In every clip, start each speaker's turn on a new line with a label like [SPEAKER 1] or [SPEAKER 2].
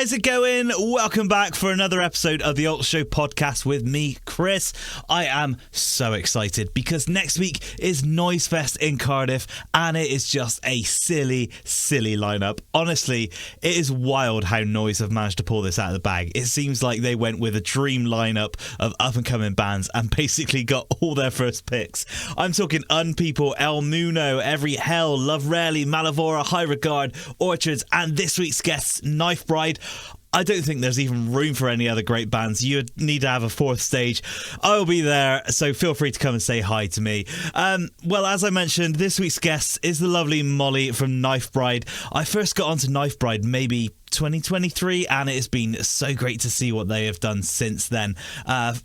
[SPEAKER 1] How's it going? Welcome back for another episode of the Alt Show podcast with me, Chris. I am so excited because next week is Noise Fest in Cardiff and it is just a silly lineup. Honestly, it is wild how Noise have managed to pull this out of the bag. It seems like they went with a dream lineup of up-and-coming bands and basically got all their first picks. I'm talking Unpeople, El Muno, Every Hell, Love Rarely, Malavora, High Regard, Orchards, and this week's guests, Knife Bride. I don't think there's even room for any other great bands. You need to have a fourth stage. I'll be there, so feel free to come and say hi to me. Well, as I mentioned, this week's guest is the lovely Mollie from Knife Bride. I first got onto Knife Bride maybe 2023, and it has been so great to see what they have done since then.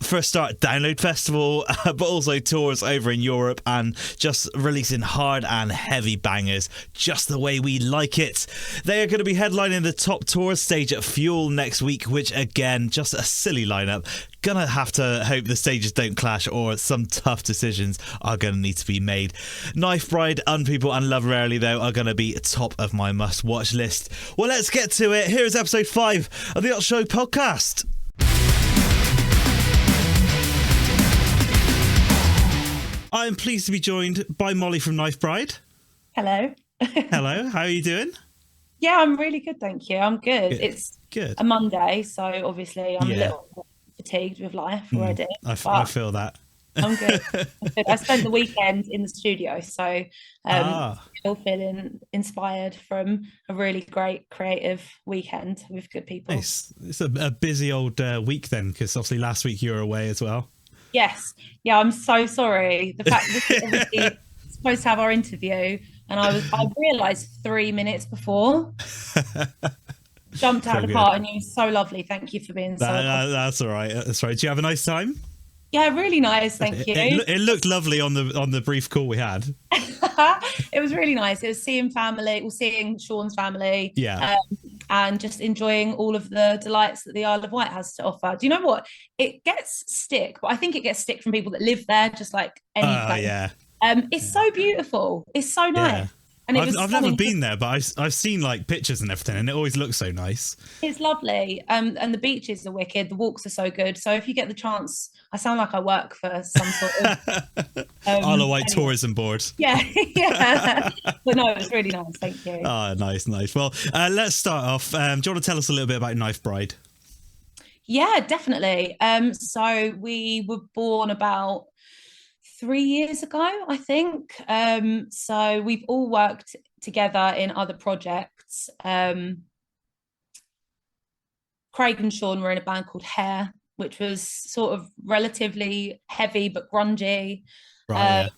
[SPEAKER 1] First start Download Festival, but also tours over in Europe and just releasing hard and heavy bangers just the way we like it. They are going to be headlining the Top Tours stage at Fuel next week, which again, just a silly lineup. Gonna have to hope the stages don't clash or some tough decisions are gonna need to be made. Knife Bride, Unpeople and Love Rarely though are gonna be top of my must watch list. Well, let's get to it. Here is episode 5 of the Alt Show podcast. I am pleased to be joined by Mollie from Knife Bride.
[SPEAKER 2] Hello.
[SPEAKER 1] Hello, how are you doing?
[SPEAKER 2] Yeah, I'm really good, thank you. I'm good. It's
[SPEAKER 1] good.
[SPEAKER 2] A Monday, so obviously I'm a little fatigued with life already.
[SPEAKER 1] I feel that.
[SPEAKER 2] I'm good. I spent the weekend in the studio, so still feeling inspired from a really great creative weekend with good people.
[SPEAKER 1] Nice. It's a busy old week then, because obviously last week you were away as well.
[SPEAKER 2] Yes. Yeah, I'm so sorry. The fact that we're obviously supposed to have our interview, and I realised 3 minutes before. Jumped out of the car, and you were so lovely. Thank you for being so lovely.
[SPEAKER 1] That's all right. That's right. Did you have a nice time?
[SPEAKER 2] Yeah, really nice. Thank you.
[SPEAKER 1] It looked lovely on the brief call we had.
[SPEAKER 2] It was really nice. It was seeing Sean's family.
[SPEAKER 1] Yeah.
[SPEAKER 2] And just enjoying all of the delights that the Isle of Wight has to offer. Do you know what? It gets stick, but I think it gets stick from people that live there, just like any place.
[SPEAKER 1] Yeah.
[SPEAKER 2] It's so beautiful. It's so nice.
[SPEAKER 1] Yeah.
[SPEAKER 2] And
[SPEAKER 1] I've never been there, but I've seen like pictures and everything, and it always looks so nice.
[SPEAKER 2] It's lovely. And the beaches are wicked. The walks are so good. So if you get the chance, I sound like I work for some sort of
[SPEAKER 1] Isle of Wight tourism board.
[SPEAKER 2] Yeah, yeah. But no, it was really nice. Thank you.
[SPEAKER 1] Oh, nice. Well, let's start off. Do you want to tell us a little bit about Knife Bride?
[SPEAKER 2] Yeah, definitely. So we were born about 3 years ago, I think. So we've all worked together in other projects. Craig and Sean were in a band called Hair, which was sort of relatively heavy but grungy.
[SPEAKER 1] Right, yeah.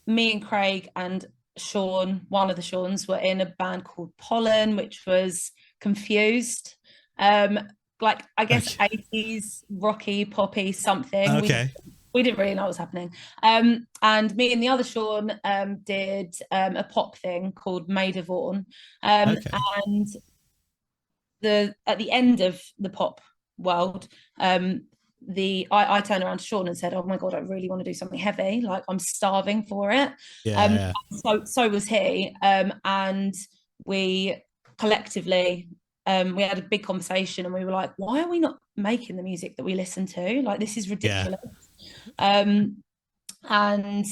[SPEAKER 2] Me and Craig and Sean, one of the Seans, were in a band called Pollen, which was confused. Like, I guess, 80s rocky poppy something.
[SPEAKER 1] Okay.
[SPEAKER 2] We didn't really know what was happening. And me and the other Sean did a pop thing called Maid of Vaughan. And at the end of the pop world, I turned around to Sean and said, "Oh my God, I really want to do something heavy. Like, I'm starving for it."
[SPEAKER 1] Yeah.
[SPEAKER 2] So was he. And we collectively, we had a big conversation, and we were like, why are we not making the music that we listen to? Like, this is ridiculous.
[SPEAKER 1] Yeah.
[SPEAKER 2] And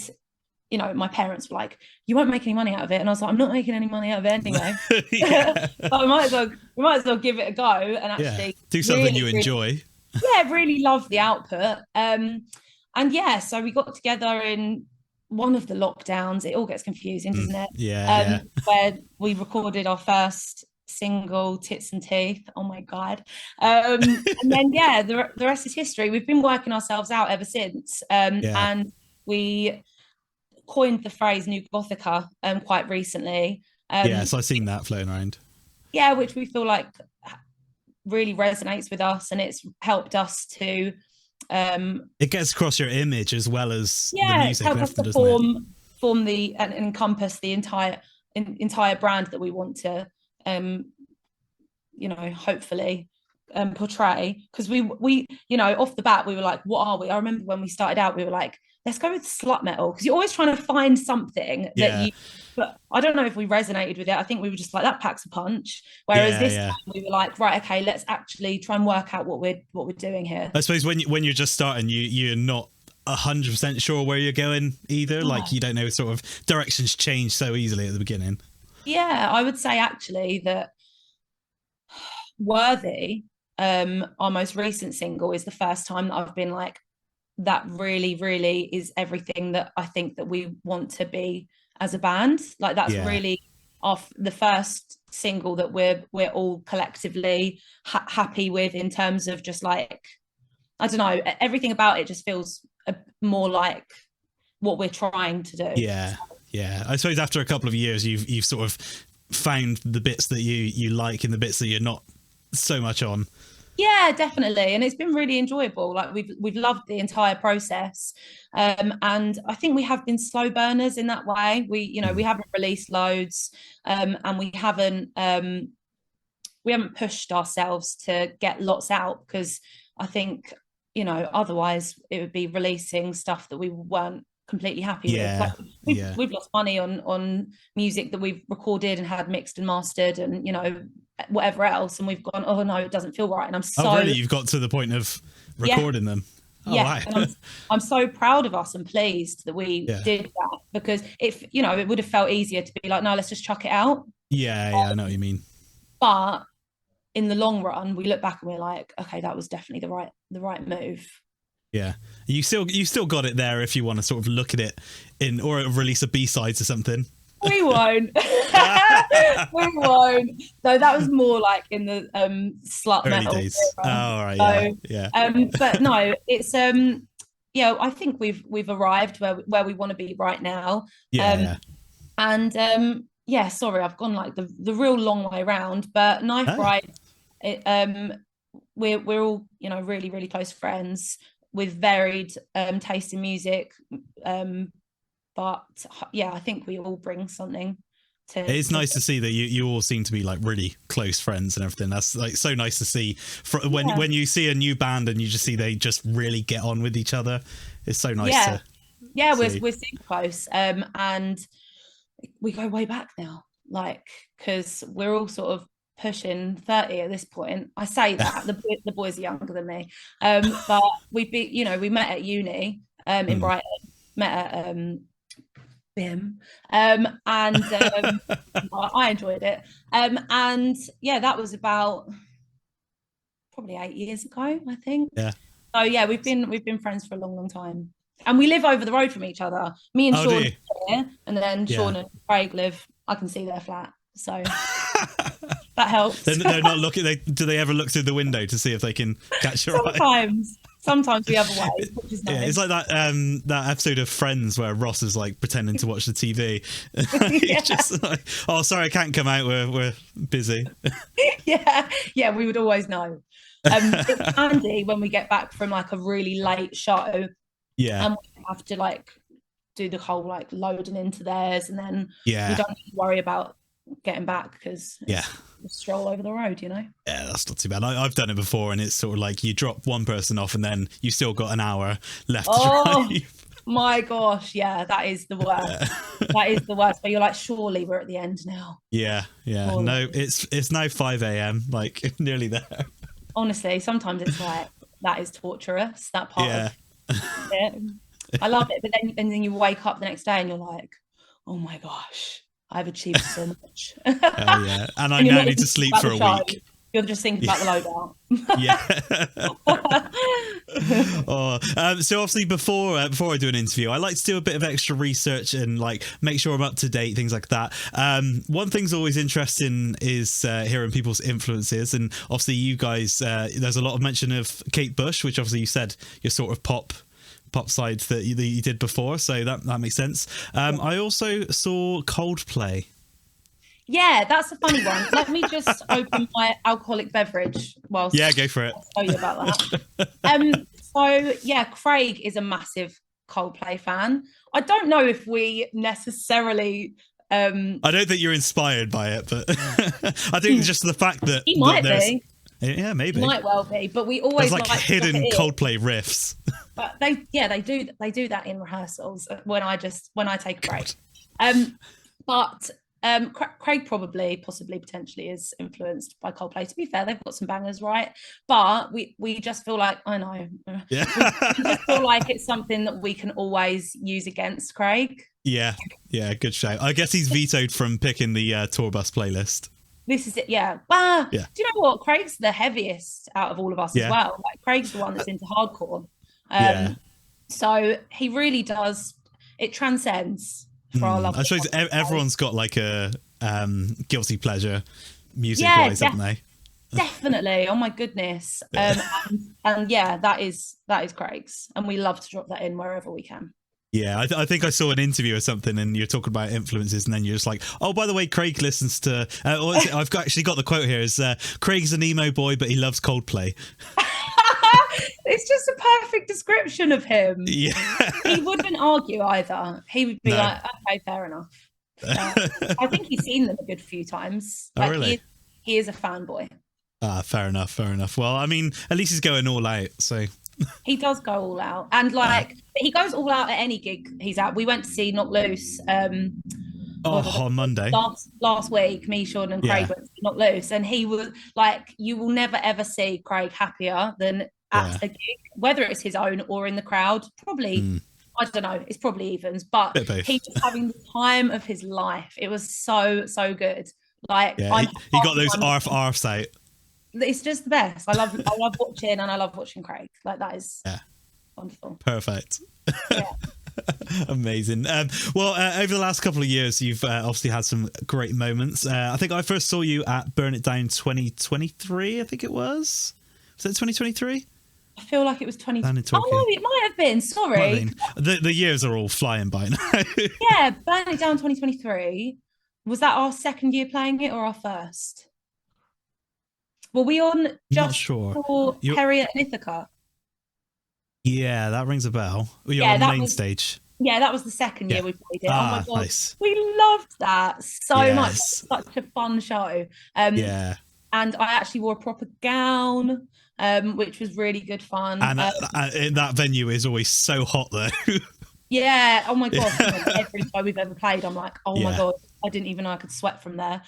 [SPEAKER 2] you know, my parents were like, "You won't make any money out of it," and I was like, "I'm not making any money out of it anyway." But we might as well give it a go and actually
[SPEAKER 1] do something you enjoy.
[SPEAKER 2] Really love the output. And so we got together in one of the lockdowns. It all gets confusing, doesn't it? Where we recorded our first single, Tits and Teeth. Oh my God. And then the rest is history. We've been working ourselves out ever since. And we coined the phrase New Gothica quite recently.
[SPEAKER 1] So I've seen that floating around.
[SPEAKER 2] Yeah, which we feel like really resonates with us, and it's helped us to
[SPEAKER 1] it gets across your image as well as the music.
[SPEAKER 2] Help us to form the and encompass the entire brand that we want to hopefully portray. Because we off the bat we were like, what are we? I remember when we started out, we were like, let's go with slut metal, because you're always trying to find something that you. But I don't know if we resonated with it. I think we were just like, that packs a punch. Whereas this time we were like, right, okay, let's actually try and work out what we're doing here.
[SPEAKER 1] I suppose when you're just starting, you're not 100% sure where you're going either. Like, you don't know, sort of directions change so easily at the beginning.
[SPEAKER 2] Yeah, I would say actually that Worthy, our most recent single, is the first time that I've been like, that really, really is everything that I think that we want to be as a band. Like, that's really off the first single that we're all collectively happy with, in terms of just like, I don't know, everything about it just feels more like what we're trying to do.
[SPEAKER 1] Yeah, I suppose after a couple of years you've sort of found the bits that you like and the bits that you're not so much on.
[SPEAKER 2] Yeah, definitely, and it's been really enjoyable. Like, we've loved the entire process, and I think we have been slow burners in that way. We haven't released loads, and we haven't pushed ourselves to get lots out, because I think, otherwise it would be releasing stuff that we weren't completely happy with. Like, we've lost money on music that we've recorded and had mixed and mastered, and whatever else, and we've gone, oh no, it doesn't feel right. And I'm so
[SPEAKER 1] really, you've got to the point of recording them.
[SPEAKER 2] Wow. And I'm so proud of us and pleased that we did that, because if it would have felt easier to be like, no, let's just chuck it out.
[SPEAKER 1] I know what you mean.
[SPEAKER 2] But in the long run, we look back and we're like, okay, that was definitely the right move.
[SPEAKER 1] Yeah, you still got it there if you want to sort of look at it or release a B-sides or something.
[SPEAKER 2] We won't. We won't. No, that was more like in the slut
[SPEAKER 1] early
[SPEAKER 2] metal
[SPEAKER 1] days.
[SPEAKER 2] Era.
[SPEAKER 1] Oh, right, yeah.
[SPEAKER 2] But no, it's I think we've arrived where we want to be right now. And sorry, I've gone like the real long way around. But Knife Ride, we're all really, really close friends with varied taste in music. But I think we all bring something to.
[SPEAKER 1] It's nice to see that you all seem to be like really close friends and everything. That's like so nice to see when you see a new band and you just see they just really get on with each other. It's so nice to
[SPEAKER 2] we're super close, and we go way back now, like, because we're all sort of pushing 30 at this point. I say that the boys are younger than me, but we met at uni in Brighton, met at BIM, and I enjoyed it, and that was about probably 8 years ago, I think. So we've been friends for a long time, and we live over the road from each other. Me and Sean here, and then Sean and Craig live, I can see their flat, so that helps.
[SPEAKER 1] They're not looking. Do they ever look through the window to see if they can catch your eye?
[SPEAKER 2] Sometimes we have a way, which is nice.
[SPEAKER 1] Yeah, it's like that episode of Friends where Ross is like pretending to watch the TV. He's just like, oh, sorry, I can't come out. We're busy.
[SPEAKER 2] Yeah, we would always know. It's handy when we get back from like a really late show. Yeah, and we have to like do the whole like loading into theirs, and then we don't need to worry about getting back, because stroll over the road, Yeah,
[SPEAKER 1] that's not too bad. I've done it before, and it's sort of like you drop one person off and then you still got an hour left to drive.
[SPEAKER 2] My gosh, that is the worst. That is the worst, but you're like, surely we're at the end now.
[SPEAKER 1] Surely. No, it's now 5 a.m, like nearly there.
[SPEAKER 2] Honestly, sometimes it's like, that is torturous, that part of it. I love it, but then you wake up the next day and you're like, oh my gosh, I've achieved so much.
[SPEAKER 1] And I now need to sleep for a week.
[SPEAKER 2] You're just thinking about the
[SPEAKER 1] loadout. So obviously before I do an interview, I like to do a bit of extra research and like make sure I'm up to date, things like that. One thing's always interesting is hearing people's influences, and obviously you guys, there's a lot of mention of Kate Bush, which obviously you said you're sort of pop sides that you did before, so that makes sense. I also saw Coldplay.
[SPEAKER 2] Yeah, that's a funny one. Let me just open my alcoholic beverage whilst
[SPEAKER 1] go for it.
[SPEAKER 2] I'll tell you about that. So Craig is a massive Coldplay fan. I don't know if we necessarily
[SPEAKER 1] I don't think you're inspired by it, but I think just the fact that
[SPEAKER 2] he might be.
[SPEAKER 1] Yeah, maybe.
[SPEAKER 2] Might well be, but we always
[SPEAKER 1] like hidden Coldplay riffs.
[SPEAKER 2] But they do that in rehearsals when I take a break. But Craig possibly potentially is influenced by Coldplay. To be fair, they've got some bangers, right? But we just feel like, I know,
[SPEAKER 1] yeah.
[SPEAKER 2] we just feel like it's something that we can always use against Craig.
[SPEAKER 1] Yeah, good show. I guess he's vetoed from picking the tour bus playlist.
[SPEAKER 2] This is it, yeah. Do you know what? Craig's the heaviest out of all of us as well. Like, Craig's the one that's into hardcore. So he really does. It transcends for our love.
[SPEAKER 1] I suppose everyone's got like a guilty pleasure music-wise, haven't they?
[SPEAKER 2] Definitely. Oh my goodness. And yeah, that is Craig's, and we love to drop that in wherever we can.
[SPEAKER 1] Yeah, I think I saw an interview or something, and you're talking about influences, and then you're just like, oh, by the way, Craig listens to. I've actually got the quote here: "Is Craig's an emo boy, but he loves Coldplay."
[SPEAKER 2] It's just a perfect description of him.
[SPEAKER 1] Yeah,
[SPEAKER 2] he wouldn't argue either. He would be like, "Okay, fair enough." I think he's seen them a good few times.
[SPEAKER 1] Oh, really?
[SPEAKER 2] He is a fanboy.
[SPEAKER 1] Fair enough. Well, I mean, at least he's going all out, so.
[SPEAKER 2] He does go all out, and he goes all out at any gig he's at. We went to see Not Loose
[SPEAKER 1] on Monday
[SPEAKER 2] last week. Me, Sean, and Craig went to see Not Loose, and he was like, you will never ever see Craig happier than at a gig, whether it's his own or in the crowd. Probably I don't know, it's probably evens, but he's just having the time of his life. It was so good. Like,
[SPEAKER 1] he got those arf out.
[SPEAKER 2] It's just the best. I love watching Craig. Like, that is wonderful.
[SPEAKER 1] Perfect.
[SPEAKER 2] Yeah.
[SPEAKER 1] Amazing. Well, over the last couple of years, you've obviously had some great moments. I think I first saw you at Burn It Down 2023. I think it was. Was it 2023?
[SPEAKER 2] I feel like it was 2020. Oh no, it might have been. Sorry.
[SPEAKER 1] The years are all flying by now.
[SPEAKER 2] Yeah, Burn It Down 2023. Was that our second year playing it or our first? Were we on just for Harriet and Ithaca?
[SPEAKER 1] Yeah, that rings a bell. You're on the main stage.
[SPEAKER 2] Yeah, that was the second year we played it. Oh my God.
[SPEAKER 1] Nice.
[SPEAKER 2] We loved that so much. Such a fun show. And I actually wore a proper gown, which was really good fun.
[SPEAKER 1] And that venue is always so hot though.
[SPEAKER 2] Yeah. Oh my God. Every show we've ever played, I'm like, oh my God, I didn't even know I could sweat from there.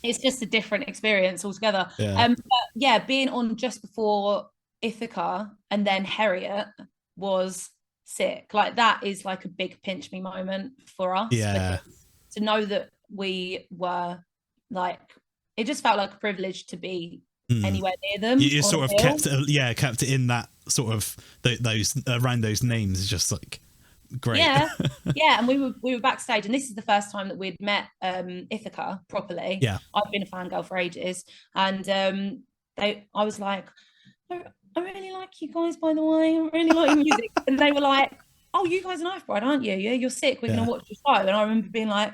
[SPEAKER 2] It's just a different experience altogether. But being on just before Ithaca and then Harriet was sick. Like, that is like a big pinch me moment for us.
[SPEAKER 1] Yeah.
[SPEAKER 2] To know that we were like, it just felt like a privilege to be anywhere near them.
[SPEAKER 1] You sort of kept it in that sort of those around those names is just like great.
[SPEAKER 2] Yeah. And we were backstage, and this is the first time that we'd met Ithaca properly.
[SPEAKER 1] Yeah,
[SPEAKER 2] I've been a fangirl for ages, and I was like, I really like you guys, by the way. I really like your music. And they were like, oh, you guys are Knife Bride, aren't you? Yeah, you're sick. We're gonna watch your show. And I remember being like,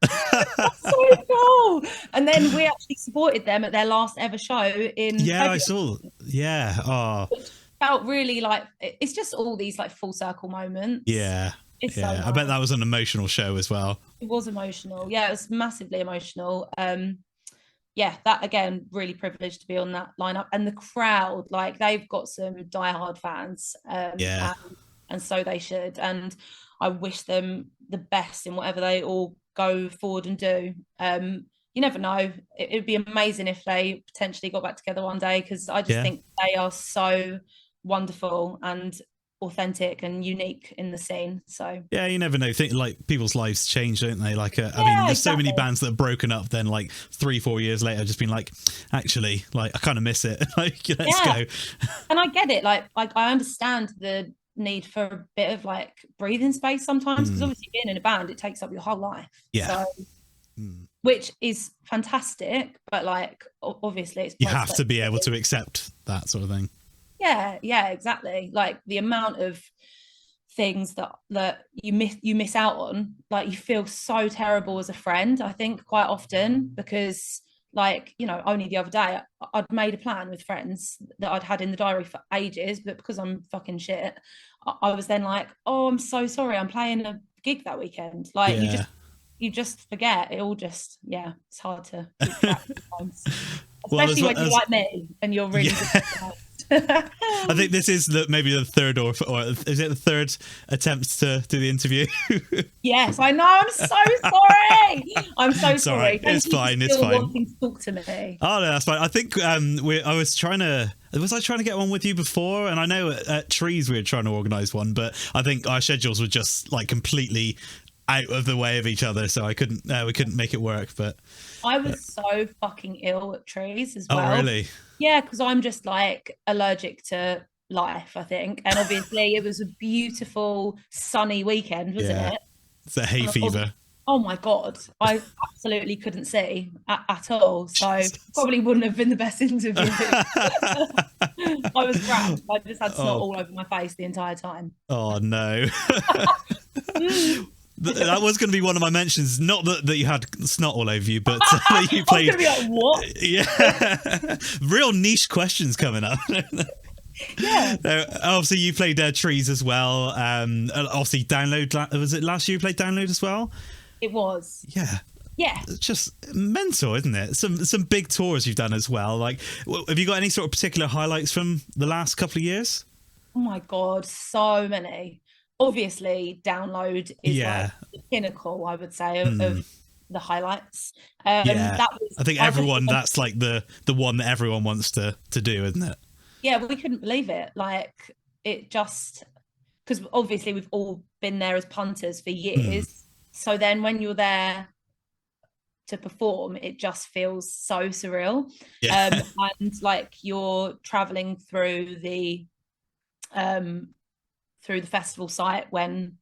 [SPEAKER 2] that's so cool. And then we actually supported them at their last ever show in February.
[SPEAKER 1] I saw. Yeah.
[SPEAKER 2] It felt really like, it's just all these like full circle moments.
[SPEAKER 1] Yeah.
[SPEAKER 2] So nice.
[SPEAKER 1] I bet that was an emotional show as well.
[SPEAKER 2] It was emotional. Yeah, it was massively emotional. That again, really privileged to be on that lineup, and the crowd, like, they've got some diehard fans, and so they should. And I wish them the best in whatever they all go forward and do. You never know. It'd be amazing if they potentially got back together one day, because I just think they are so wonderful and authentic and unique in the scene. So
[SPEAKER 1] you never know. Like, people's lives change, don't they? Like, I mean, there's so many bands that have broken up, then like 3-4 years later just been like, actually, like, I kind of miss it. Like, let's go.
[SPEAKER 2] And I get it. Like I understand the need for a bit of like breathing space sometimes, because obviously being in a band, it takes up your whole life. Which is fantastic, but like, obviously it's,
[SPEAKER 1] you have to be able to accept that sort of thing.
[SPEAKER 2] Yeah, exactly. Like, the amount of things that you miss out on, like, you feel so terrible as a friend, I think, quite often, because, like, you know, only the other day I'd made a plan with friends that I'd had in the diary for ages, but because I'm fucking shit, I was then like, oh, I'm so sorry, I'm playing a gig that weekend. Like, you just forget. It all just, it's hard to keep track sometimes. especially when you like me and you're really
[SPEAKER 1] I think this is maybe the third or is it the third attempt to do the interview?
[SPEAKER 2] Yes, I know. I'm so sorry. I'm so sorry.
[SPEAKER 1] Right. It's fine. It's fine.
[SPEAKER 2] Wanting to talk to me.
[SPEAKER 1] Oh no, that's fine. I think I was trying to get one with you before, and I know at Trees we were trying to organise one, but I think our schedules were just like completely out of the way of each other, so we couldn't make it work. But
[SPEAKER 2] I was so fucking ill at Trees as well.
[SPEAKER 1] Oh really?
[SPEAKER 2] Yeah, because I'm just like allergic to life, I think. And obviously it was a beautiful sunny weekend, wasn't it?
[SPEAKER 1] It's a hay fever.
[SPEAKER 2] Oh my God. I absolutely couldn't see at all. So probably wouldn't have been the best interview. I was cramped. I just had snot all over my face the entire time.
[SPEAKER 1] Oh no. That was going to be one of my mentions. Not that you had snot all over you, but that you played.
[SPEAKER 2] I was going to be like, what?
[SPEAKER 1] Yeah, real niche questions coming up.
[SPEAKER 2] Yeah.
[SPEAKER 1] Obviously, you played Trees as well. Obviously, Download. Was it last year you played Download as well?
[SPEAKER 2] It was.
[SPEAKER 1] Yeah.
[SPEAKER 2] Yeah.
[SPEAKER 1] It's just mental, isn't it? Some big tours you've done as well. Like, have you got any sort of particular highlights from the last couple of years?
[SPEAKER 2] Oh my God, so many. Obviously, Download is like the pinnacle, I would say, of the highlights.
[SPEAKER 1] That was, I think that's like the one that everyone wants to do, isn't it?
[SPEAKER 2] Yeah, we couldn't believe it. Like, it just, because obviously we've all been there as punters for years. So then when you're there to perform, it just feels so surreal. And like you're traveling through the festival site when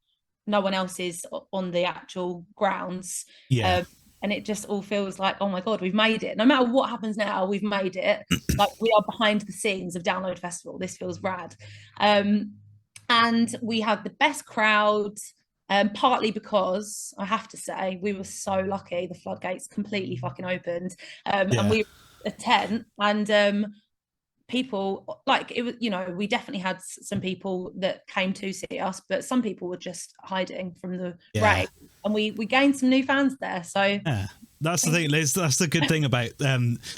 [SPEAKER 2] no one else is on the actual grounds. And it just all feels like, oh my God, we've made it. No matter what happens now, we've made it. Like, we are behind the scenes of Download Festival. This feels rad. And we had the best crowd, partly because, I have to say, we were so lucky. The floodgates completely fucking opened. And we were a tent, and people, like, it was, you know, we definitely had some people that came to see us, but some people were just hiding from the rain, and we gained some new fans there. So
[SPEAKER 1] that's the thing, Liz. That's the good thing about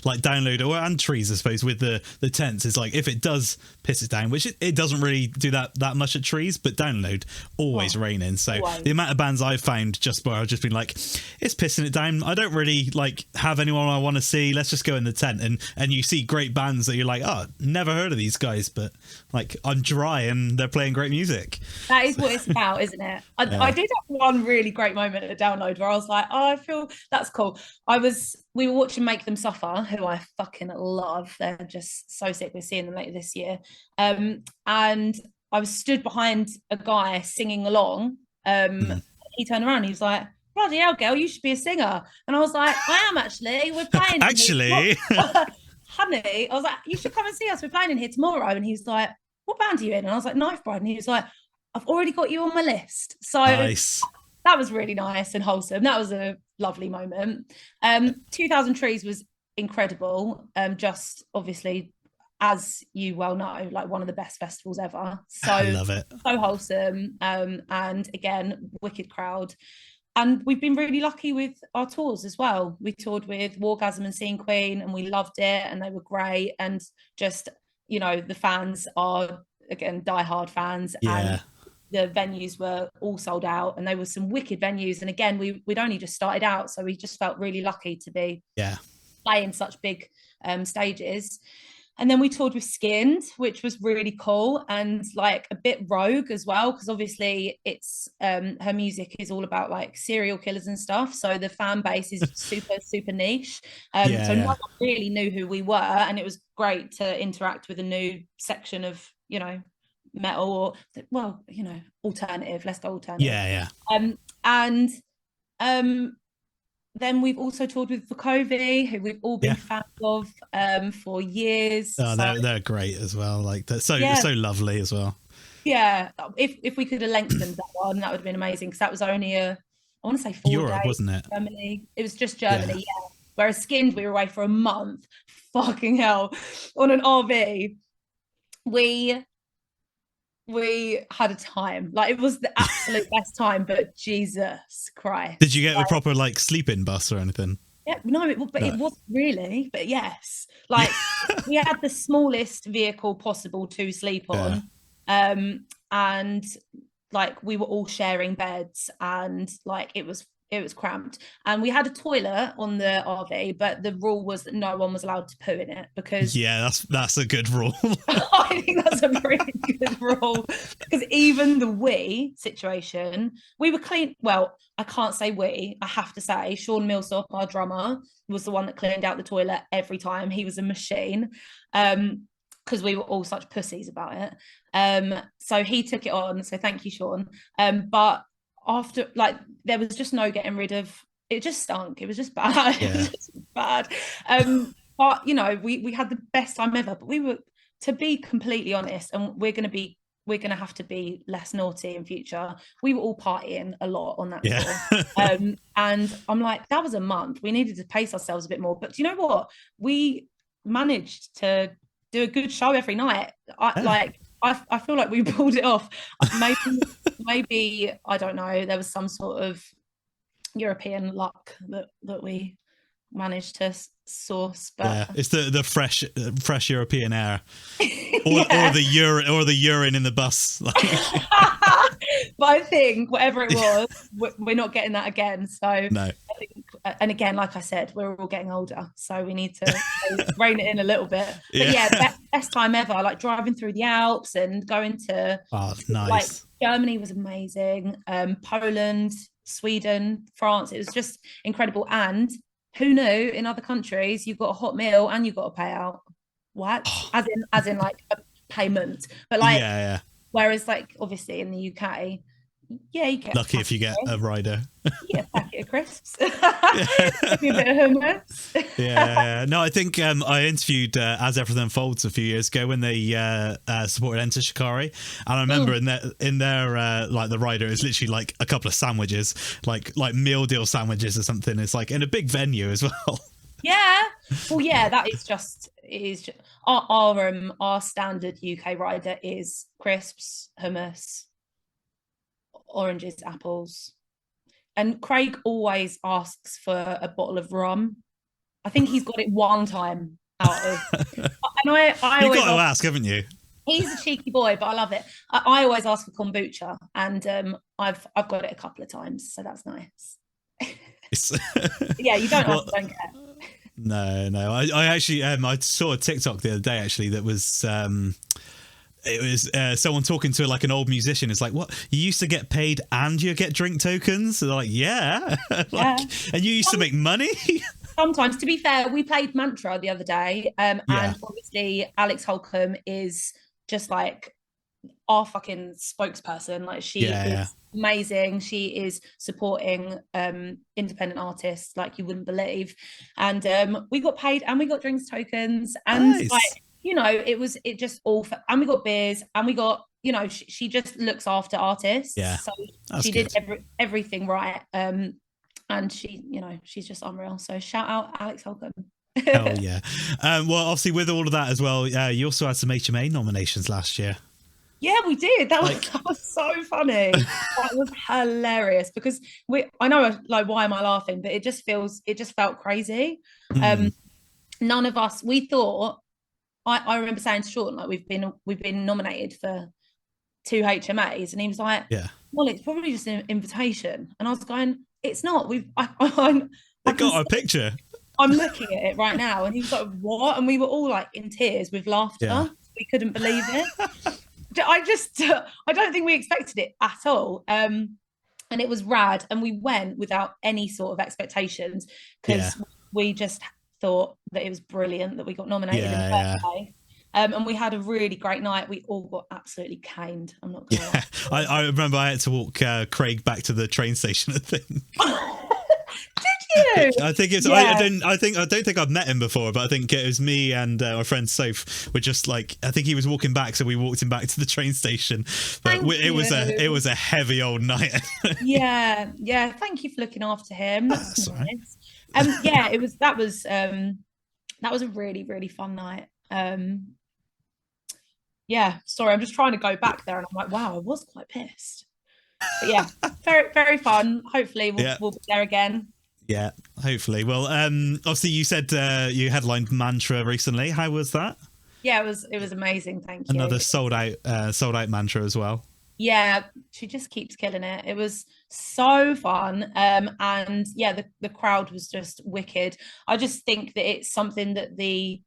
[SPEAKER 1] like Download and Trees, I suppose, with the tents, is like, if it does piss it down, which it doesn't really do that much at Trees, but Download always raining. So the amount of bands I've found just where I've just been like, it's pissing it down, I don't really like have anyone I want to see, let's just go in the tent, and you see great bands that you're like, oh, never heard of these guys, but like, I'm dry and they're playing great music.
[SPEAKER 2] That is what it's about, isn't it? I did have one really great moment at Download where I was like, oh, I feel that's cool. We were watching Make Them Suffer, who I fucking love. They're just so sick. We're seeing them later this year. And I was stood behind a guy singing along. He turned around, he was like, bloody hell, girl, you should be a singer. And I was like, I am actually. We're playing.
[SPEAKER 1] Actually.
[SPEAKER 2] Honey, I was like, you should come and see us. We're playing in here tomorrow. And he was like, what band are you in? And I was like, Knife Bride. And he was like, I've already got you on my list. So
[SPEAKER 1] nice.
[SPEAKER 2] That was really nice and wholesome. That was a lovely moment. 2000 Trees was incredible. Just obviously, as you well know, like one of the best festivals ever. So
[SPEAKER 1] I love it.
[SPEAKER 2] So wholesome. And again, wicked crowd. And we've been really lucky with our tours as well. We toured with Wargasm and Scene Queen, and we loved it, and they were great. And just, you know, the fans are, again, diehard fans. And the venues were all sold out, and they were some wicked venues. And again, we'd only just started out, so we just felt really lucky to be playing such big stages. And then we toured with Skinned, which was really cool and like a bit rogue as well, because obviously it's her music is all about like serial killers and stuff. So the fan base is super niche. So no one really knew who we were, and it was great to interact with a new section of, you know, metal, or, well, you know, alternative. Let's go alternative. Then we've also toured with Vukovi, who we've all been fans of for years.
[SPEAKER 1] Oh, they're great as well. Like, they're so lovely as well.
[SPEAKER 2] Yeah, if we could have lengthened that one, that would have been amazing, because that was only I want to say 4
[SPEAKER 1] Europe,
[SPEAKER 2] days,
[SPEAKER 1] wasn't it?
[SPEAKER 2] Germany. It was just Germany, Whereas Skinned, we were away for a month. Fucking hell, on an RV. We had a time. Like, it was the absolute best time, but Jesus Christ.
[SPEAKER 1] Did you get a proper like sleep-in bus or anything?
[SPEAKER 2] Yeah, no, it wasn't really, but yes, like we had the smallest vehicle possible to sleep on, and like we were all sharing beds, and like it was cramped, and we had a toilet on the RV, but the rule was that no one was allowed to poo in it because
[SPEAKER 1] that's a good rule.
[SPEAKER 2] I think that's a pretty good rule because even the we situation, we were clean. Well, I can't say we. I have to say Sean Millsop, our drummer, was the one that cleaned out the toilet every time. He was a machine. Because we were all such pussies about it. So he took it on. So thank you, Sean. But after, like, there was just no getting rid of it. Just stunk. It was just bad. It was just bad. But you know, we had the best time ever. But we were, to be completely honest, and we're gonna have to be less naughty in future. We were all partying a lot on that tour. And I'm like, that was a month. We needed to pace ourselves a bit more. But do you know what? We managed to do a good show every night. I feel like we pulled it off. Maybe I don't know. There was some sort of European luck that we managed to source, but
[SPEAKER 1] it's the fresh European air, or the urine in the bus.
[SPEAKER 2] But I think whatever it was, we're not getting that again. So
[SPEAKER 1] no.
[SPEAKER 2] I think, and again, like I said, we're all getting older, so we need to rein it in a little bit. But best time ever, like driving through the Alps and going to
[SPEAKER 1] nice.
[SPEAKER 2] Like Germany was amazing. Poland, Sweden, France, it was just incredible. And who knew in other countries you've got a hot meal and you've got to pay out? What? As in like a payment. But like whereas like obviously in the UK, you get
[SPEAKER 1] lucky if you get a rider.
[SPEAKER 2] You get a packet of crisps. Maybe a bit of hummus.
[SPEAKER 1] No, I think I interviewed As Everything Unfolds a few years ago when they supported Enter Shikari, and I remember in their like the rider is literally like a couple of sandwiches, like meal deal sandwiches or something. It's like in a big venue as well.
[SPEAKER 2] That is just our standard UK rider is crisps, hummus, oranges, apples, and Craig always asks for a bottle of rum. I think he's got it one time out of, and I
[SPEAKER 1] you've got to ask, haven't you?
[SPEAKER 2] He's a cheeky boy, but I love it. I always ask for kombucha, and I've got it a couple of times, so that's nice. You don't ask, don't get.
[SPEAKER 1] No. I actually I saw a TikTok the other day actually that was it was someone talking to like an old musician. It's like, what, you used to get paid and you get drink tokens? And they're like, and you used to make money.
[SPEAKER 2] Sometimes, to be fair, we played Mantra the other day, and obviously Alex Holcomb is just like our fucking spokesperson. Like she is amazing. She is supporting independent artists like you wouldn't believe, and we got paid and we got drinks tokens, and like, you know, it just all and we got beers and we got, you know, she just looks after artists, so she did everything right, and she, you know, she's just unreal. So shout out Alex Holcomb.
[SPEAKER 1] Hell yeah. Well, obviously with all of that as well, you also had some HMA nominations last year.
[SPEAKER 2] Yeah, we did. That was so funny. That was hilarious because I know, like, why am I laughing? But it just felt crazy. None of us, we thought, I remember saying to Sean, like, we've been nominated for 2 HMAs, and he was like, well, it's probably just an invitation. And I was going, it's not. I
[SPEAKER 1] got our picture.
[SPEAKER 2] I'm looking at it right now. And he was like, what? And we were all like in tears with laughter. We couldn't believe it. I don't think we expected it at all. And it was rad. And we went without any sort of expectations because we just thought that it was brilliant that we got nominated in the first place. And we had a really great night. We all got absolutely caned. I'm not gonna lie.
[SPEAKER 1] I remember I had to walk Craig back to the train station, I think.
[SPEAKER 2] Did you?
[SPEAKER 1] I think it's I don't think I've met him before, but I think it was me and our friend Soph were just like, I think he was walking back, so we walked him back to the train station. But it was a heavy old night.
[SPEAKER 2] yeah. Thank you for looking after him. That's nice. That was a really, really fun night. Sorry, I'm just trying to go back there and I'm like, wow, I was quite pissed. But yeah, very, very fun. Hopefully we'll be there again.
[SPEAKER 1] Yeah, hopefully. Well, obviously you said you headlined Mantra recently. How was that?
[SPEAKER 2] Yeah, it was amazing. Thank you.
[SPEAKER 1] Another sold out Mantra as well.
[SPEAKER 2] Yeah, she just keeps killing it. It was so fun. And yeah, the crowd was just wicked. I just think that it's something that the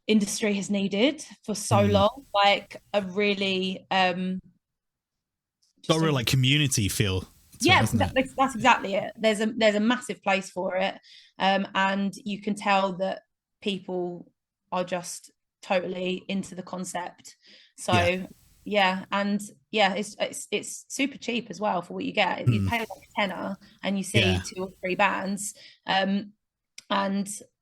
[SPEAKER 2] industry has needed for so long, like a really
[SPEAKER 1] got a real like community feel.
[SPEAKER 2] Yeah, that's exactly it. There's a massive place for it, and you can tell that people are just totally into the concept. So yeah, and yeah, it's super cheap as well for what you get. You pay like a tenner and you see 2 or 3 bands, and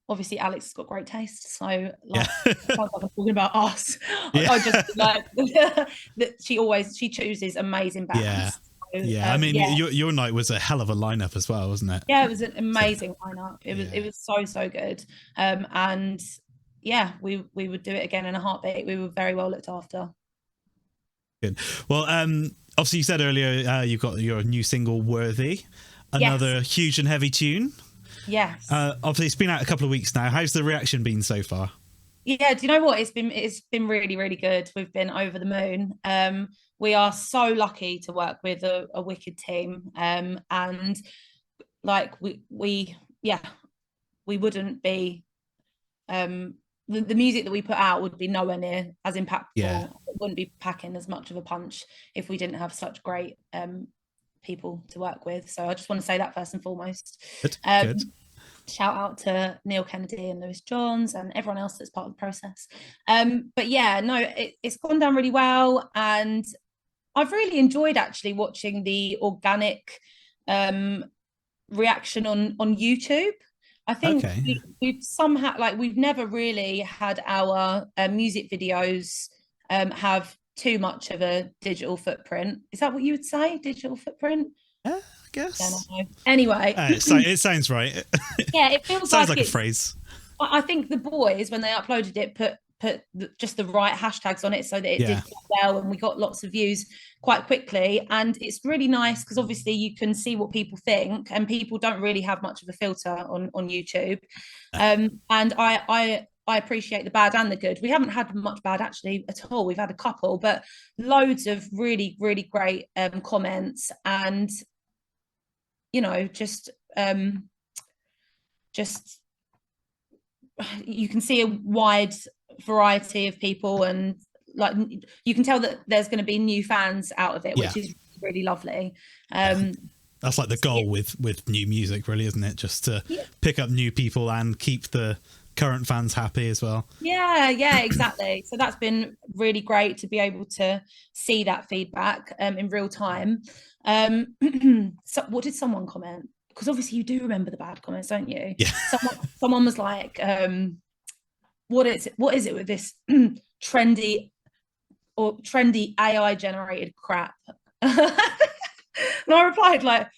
[SPEAKER 2] obviously Alex has got great taste, so like sounds like I'm talking about us. I just like that she chooses amazing bands.
[SPEAKER 1] Yeah, I mean, your night was a hell of a lineup as well, wasn't it?
[SPEAKER 2] Yeah, it was an amazing lineup. It was so good. And yeah, we would do it again in a heartbeat. We were very well looked after.
[SPEAKER 1] Good. Well, obviously you said earlier you've got your new single "Worthy," another huge and heavy tune.
[SPEAKER 2] Yes.
[SPEAKER 1] Obviously it's been out a couple of weeks now. How's the reaction been so far?
[SPEAKER 2] Yeah, do you know what? It's been really, really good. We've been over the moon. We are so lucky to work with a wicked team. And like we wouldn't be the music that we put out would be nowhere near as impactful. It wouldn't be packing as much of a punch if we didn't have such great people to work with. So I just want to say that first and foremost. Good. Shout out to Neil Kennedy and Lewis Johns and everyone else that's part of the process. But yeah, no, it's gone down really well, and I've really enjoyed actually watching the organic reaction on YouTube. I think we've somehow, like, we've never really had our music videos have too much of a digital footprint. Is that what you would say? Digital footprint?
[SPEAKER 1] I guess.
[SPEAKER 2] Anyway,
[SPEAKER 1] it sounds right.
[SPEAKER 2] Yeah, it feels
[SPEAKER 1] sounds
[SPEAKER 2] like
[SPEAKER 1] a phrase.
[SPEAKER 2] I think the boys, when they uploaded it, put just the right hashtags on it so that it did well, and we got lots of views quite quickly. And it's really nice because obviously you can see what people think, and people don't really have much of a filter on YouTube. And I appreciate the bad and the good. We haven't had much bad actually at all. We've had a couple, but loads of really, really great comments, and you know, just you can see a wide variety of people, and like you can tell that there's going to be new fans out of it, which is really lovely.
[SPEAKER 1] That's like the goal with new music, really, isn't it? Just to pick up new people and keep the current fans happy as well. Yeah,
[SPEAKER 2] exactly. So that's been really great to be able to see that feedback in real time. So what did someone comment? Because obviously you do remember the bad comments, don't you?
[SPEAKER 1] Yeah.
[SPEAKER 2] Someone was like, what is it with this trendy AI generated crap? And I replied, like,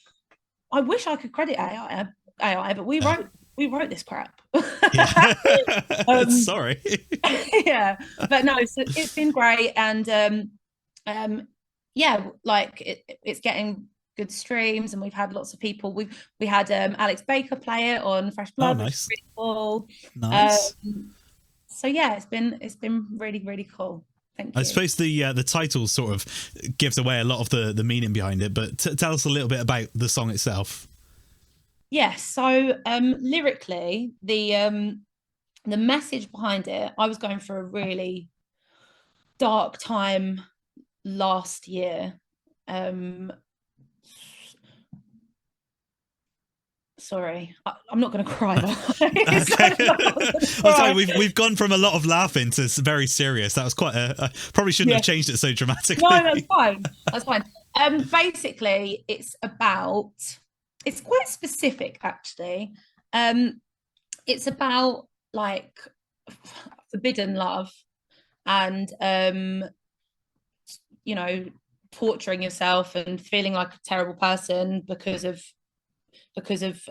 [SPEAKER 2] I wish I could credit AI, but we wrote this crap.
[SPEAKER 1] Sorry.
[SPEAKER 2] Yeah, but no, so it's been great, and like it's getting good streams, and we've had lots of people. We had Alex Baker play it on Fresh Blood.
[SPEAKER 1] Oh, nice.
[SPEAKER 2] Which is really cool.
[SPEAKER 1] Nice.
[SPEAKER 2] So yeah, it's been really, really cool. Thank you.
[SPEAKER 1] I suppose the title sort of gives away a lot of the meaning behind it, but tell us a little bit about the song itself.
[SPEAKER 2] Yes, so lyrically, the message behind it, I was going through a really dark time last year. Sorry, I'm not going to cry.
[SPEAKER 1] Sorry, we've gone from a lot of laughing to very serious. That was quite probably shouldn't have changed it so dramatically.
[SPEAKER 2] No, that's fine. That's fine. Basically, it's quite specific, actually. It's about like forbidden love, and you know, torturing yourself and feeling like a terrible person because of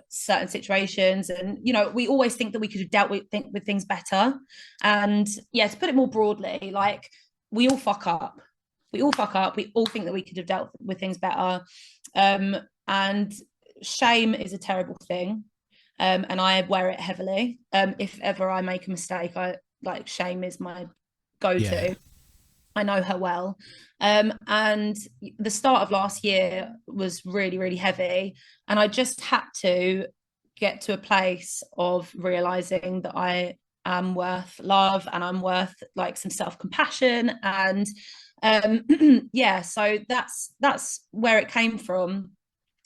[SPEAKER 2] certain situations. And you know, we always think that we could have dealt with things better. And yeah, to put it more broadly, like we all fuck up. We all think that we could have dealt with things better. And shame is a terrible thing. and I wear it heavily. If ever I make a mistake, I like Shame is my go-to. Yeah. I know her well. And the start of last year was really, really heavy. And I just had to get to a place of realizing that I am worth love and I'm worth like some self-compassion. And yeah, so that's where it came from.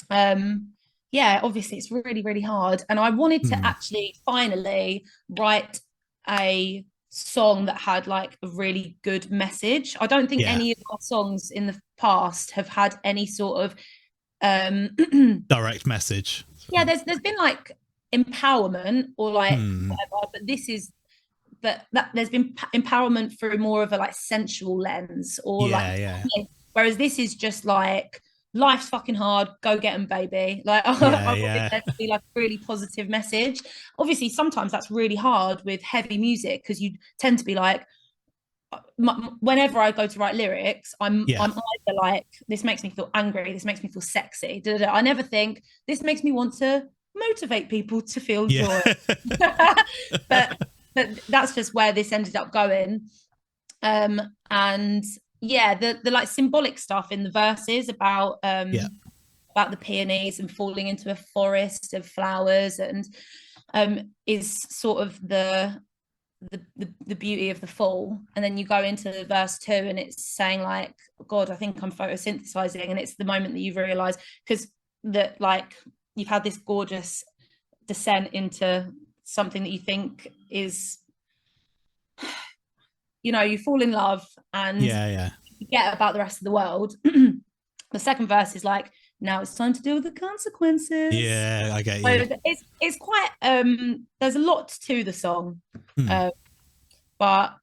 [SPEAKER 2] Yeah, obviously it's really, really hard. And I wanted to actually finally write a song that had like a really good message. I don't think any of our songs in the past have had any sort of
[SPEAKER 1] direct message.
[SPEAKER 2] Yeah, there's been like empowerment or like whatever, but this is that there's been empowerment through more of a like sensual lens or whereas this is just like life's fucking hard, go get them, baby. Like I wanted there to be like a really positive message. Obviously sometimes that's really hard with heavy music because you tend to be like, whenever I go to write lyrics, I'm either like, this makes me feel angry, this makes me feel sexy, I never think this makes me want to motivate people to feel joy. but that's just where this ended up going. And yeah, the like symbolic stuff in the verses about the peonies and falling into a forest of flowers and is sort of the beauty of the fall. And then you go into verse 2 and it's saying like, God, I think I'm photosynthesizing, and it's the moment that you realize, because that like you've had this gorgeous descent into something that you think is, you know, you fall in love and you forget about the rest of the world. The second verse is like, now it's time to deal with the consequences.
[SPEAKER 1] Yeah, I get you.
[SPEAKER 2] So it's quite there's a lot to the song. But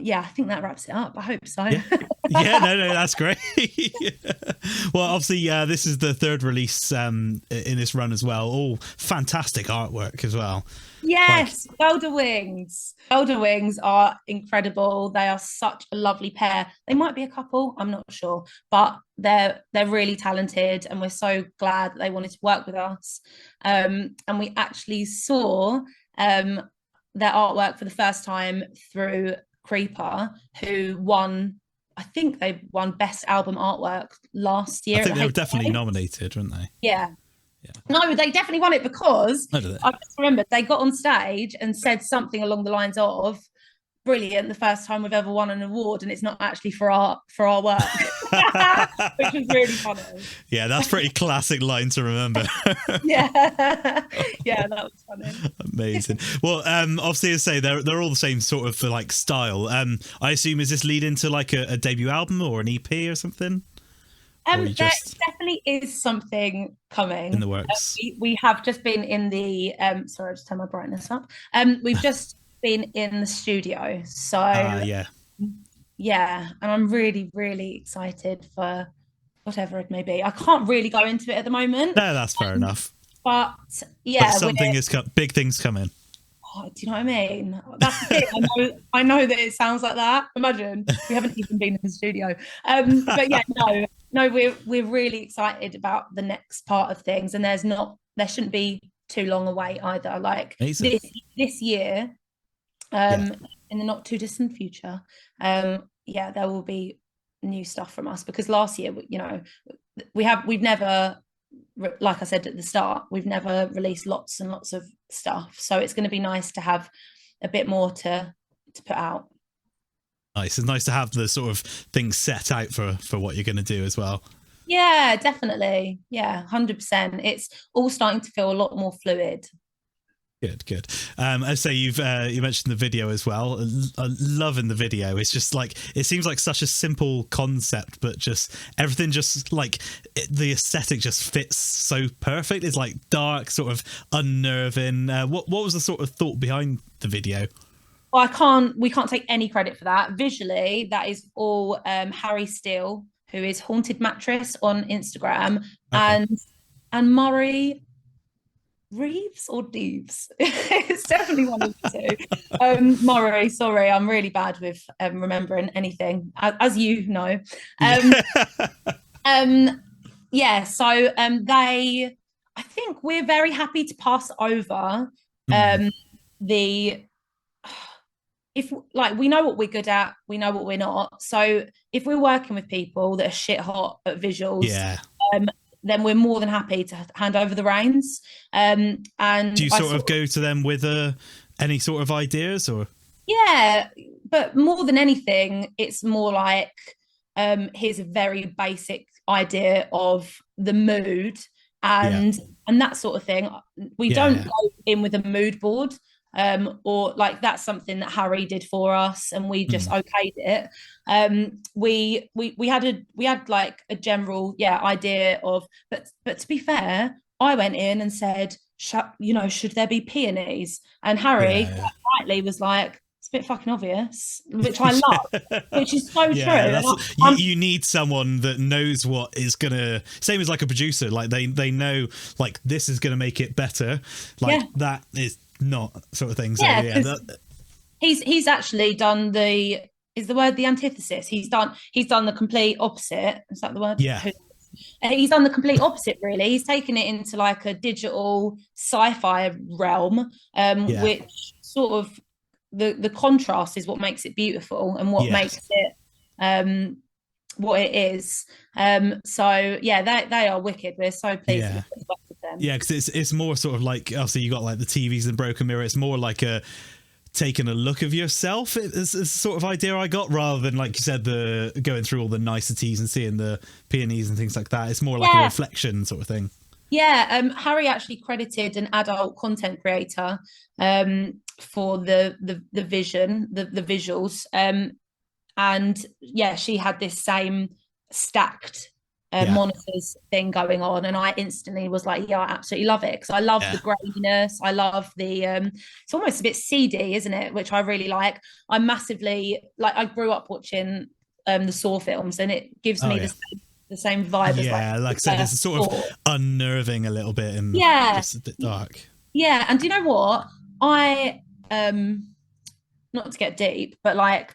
[SPEAKER 2] yeah, I think that wraps it up. I hope so.
[SPEAKER 1] No, that's great. Well, obviously, this is the third release in this run as well. All fantastic artwork as well.
[SPEAKER 2] Yes, Elder Wings. Elder Wings are incredible. They are such a lovely pair. They might be a couple, I'm not sure, but they're really talented, and we're so glad that they wanted to work with us. And we actually saw their artwork for the first time through Creeper, who won, I think they won Best Album Artwork last year.
[SPEAKER 1] I think they were definitely nominated, weren't they?
[SPEAKER 2] Yeah. No, they definitely won it because I just remembered they got on stage and said something along the lines of, brilliant, the first time we've ever won an award, and it's not actually for our work. Which was really funny.
[SPEAKER 1] Yeah, that's pretty classic line to remember.
[SPEAKER 2] yeah, that was funny.
[SPEAKER 1] Amazing. Well, obviously, as I say, they're all the same sort of like style. I assume, is this lead into like a debut album or an EP or something?
[SPEAKER 2] There definitely is something coming
[SPEAKER 1] in the works.
[SPEAKER 2] We have just been in the sorry, I'll just turn my brightness up. We've just been in the studio, so yeah, and I'm really, really excited for whatever it may be. I can't really go into it at the moment.
[SPEAKER 1] No, that's fair enough.
[SPEAKER 2] But yeah,
[SPEAKER 1] something is big things coming.
[SPEAKER 2] Oh, do you know what I mean? That's the thing. I know that it sounds like that. Imagine we haven't even been in the studio. But yeah, no, we're really excited about the next part of things, and there shouldn't be too long away either. Like this year, in the not too distant future, there will be new stuff from us, because last year, you know, we've never, like I said at the start, we've never released lots and lots of stuff, so it's going to be nice to have a bit more to put out.
[SPEAKER 1] Nice. It's nice to have the sort of things set out for what you're going to do as well.
[SPEAKER 2] Yeah, definitely. Yeah, 100%. It's all starting to feel a lot more fluid.
[SPEAKER 1] Good. I say you mentioned the video as well. Loving the video. It's just like, it seems like such a simple concept, but just everything, just like the aesthetic just fits so perfect. It's like dark, sort of unnerving. What was the sort of thought behind the video?
[SPEAKER 2] Well, we can't take any credit for that. Visually, that is all Harry Steele, who is Haunted Mattress on Instagram, and Murray Reeves or Deeves. It's definitely one of the two. Murray, sorry, I'm really bad with remembering anything, as you know. So I think we're very happy to pass over the if like we know what we're good at, we know what we're not. So if we're working with people that are shit hot at visuals, then we're more than happy to hand over the reins. And
[SPEAKER 1] do you sort of go to them with any sort of ideas, or?
[SPEAKER 2] Yeah, but more than anything, it's more like here's a very basic idea of the mood and that sort of thing. We don't go in with a mood board. Or like that's something that Harry did for us, and we just okayed it. We had like a general idea of, but to be fair, I went in and said, should there be peonies? And Harry quite rightly was like, it's a bit fucking obvious, which I love, which is so true.
[SPEAKER 1] You need someone that knows what is gonna, same as like a producer, like they know like this is gonna make it better, like that is not sort of thing. So
[SPEAKER 2] he's actually done the antithesis. He's done the complete opposite. Is that the word?
[SPEAKER 1] Yeah.
[SPEAKER 2] He's done the complete opposite, really. He's taken it into like a digital sci-fi realm, which sort of the contrast is what makes it beautiful and what makes it what it is. So they are wicked. We're so pleased with them.
[SPEAKER 1] Yeah, because it's more sort of like, obviously you got like the TVs and Broken Mirror. It's more like taking a look of yourself. It's the sort of idea I got, rather than like you said, the going through all the niceties and seeing the peonies and things like that. It's more like a reflection sort of thing.
[SPEAKER 2] Yeah, Harry actually credited an adult content creator for the vision, the visuals. And she had this same stacked monitors thing going on, and I instantly was like, I absolutely love it, because I love the graininess. I love the it's almost a bit seedy, isn't it, which I really like. I massively like, I grew up watching the Saw films, and it gives me the same vibe as
[SPEAKER 1] like I said, it's sort of unnerving a little bit and just a bit dark.
[SPEAKER 2] And do you know what, I not to get deep, but like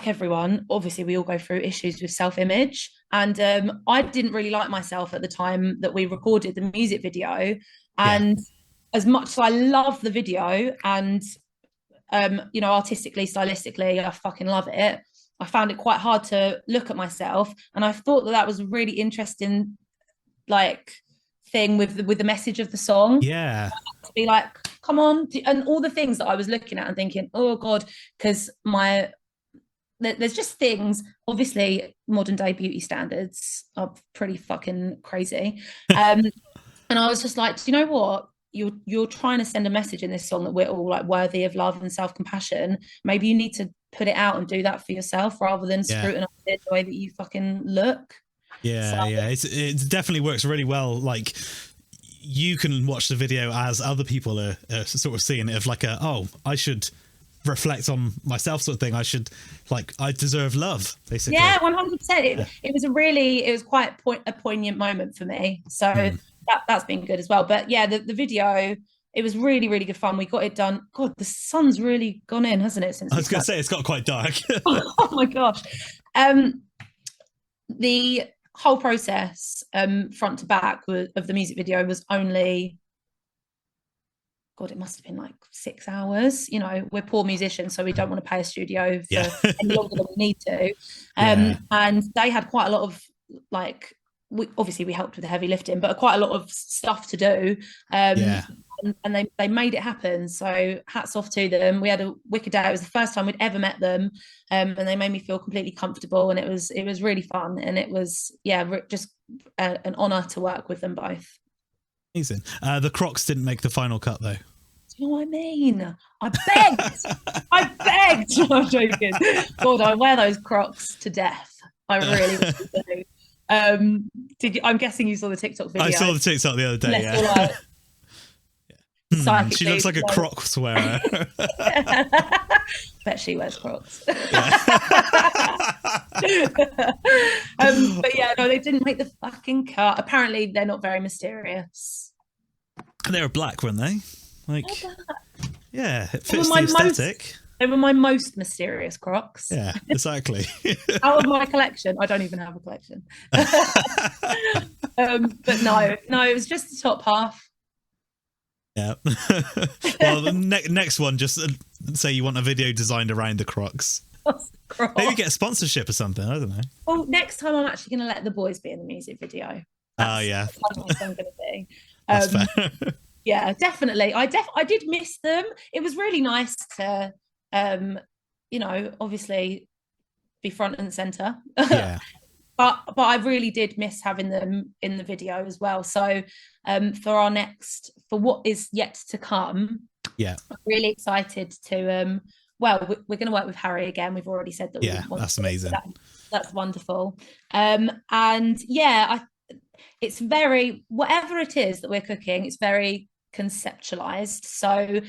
[SPEAKER 2] everyone, obviously we all go through issues with self-image, and I didn't really like myself at the time that we recorded the music video, and as much as I love the video and artistically, stylistically, I fucking love it, I found it quite hard to look at myself, and I thought that was a really interesting like thing with the message of the song.
[SPEAKER 1] To
[SPEAKER 2] be like, come on, and all the things that I was looking at and thinking, oh god, because there's just things, obviously modern day beauty standards are pretty fucking crazy, and I was just like, do you know what, you're trying to send a message in this song that we're all like worthy of love and self-compassion. Maybe you need to put it out and do that for yourself, rather than scrutinize it the way that you fucking look.
[SPEAKER 1] It definitely works really well. Like, you can watch the video as other people are sort of seeing it, of like I should reflect on myself sort of thing. I deserve love, basically.
[SPEAKER 2] 100%. It was quite a poignant moment for me, so that's been good as well. But the video, it was really, really good fun. We got it done. God, the sun's really gone in, hasn't it, since
[SPEAKER 1] I was gonna say it's got quite dark.
[SPEAKER 2] Oh my gosh. The whole process front to back of the music video was only, God, it must have been like 6 hours. We're poor musicians, so we don't want to pay a studio for any longer than we need to. And they had quite a lot of like, we helped with the heavy lifting, but quite a lot of stuff to do. And they made it happen. So hats off to them. We had a wicked day. It was the first time we'd ever met them, and they made me feel completely comfortable. And it was really fun. And it was just an honour to work with them both.
[SPEAKER 1] Amazing. The Crocs didn't make the final cut, though.
[SPEAKER 2] Do you know what I mean? I begged. No, I'm joking. God, I wear those Crocs to death. I really do. I'm guessing you saw the TikTok video.
[SPEAKER 1] I saw the TikTok the other day. She looks like a Crocs wearer.
[SPEAKER 2] Bet she wears Crocs. No, they didn't make the fucking cut. Apparently, they're not very mysterious.
[SPEAKER 1] They were black, weren't they? Like, it fits the aesthetic.
[SPEAKER 2] They were my most mysterious Crocs.
[SPEAKER 1] Yeah, exactly.
[SPEAKER 2] Out of my collection, I don't even have a collection. But no, it was just the top half.
[SPEAKER 1] Yeah. Well, the next one, just say you want a video designed around the Crocs. Maybe get a sponsorship or something. I don't know.
[SPEAKER 2] Well, next time I'm actually going to let the boys be in the music video.
[SPEAKER 1] Oh, yeah.
[SPEAKER 2] That's what I'm going to be.
[SPEAKER 1] That's fair.
[SPEAKER 2] Yeah, definitely. I did miss them. It was really nice to, obviously be front and center.
[SPEAKER 1] Yeah.
[SPEAKER 2] But I really did miss having them in the video as well. So for what is yet to come,
[SPEAKER 1] yeah,
[SPEAKER 2] I'm really excited to we're going to work with Harry again. We've already said that.
[SPEAKER 1] Yeah, that's amazing.
[SPEAKER 2] That's wonderful. And yeah, it's very, whatever it is that we're cooking, it's very conceptualized. So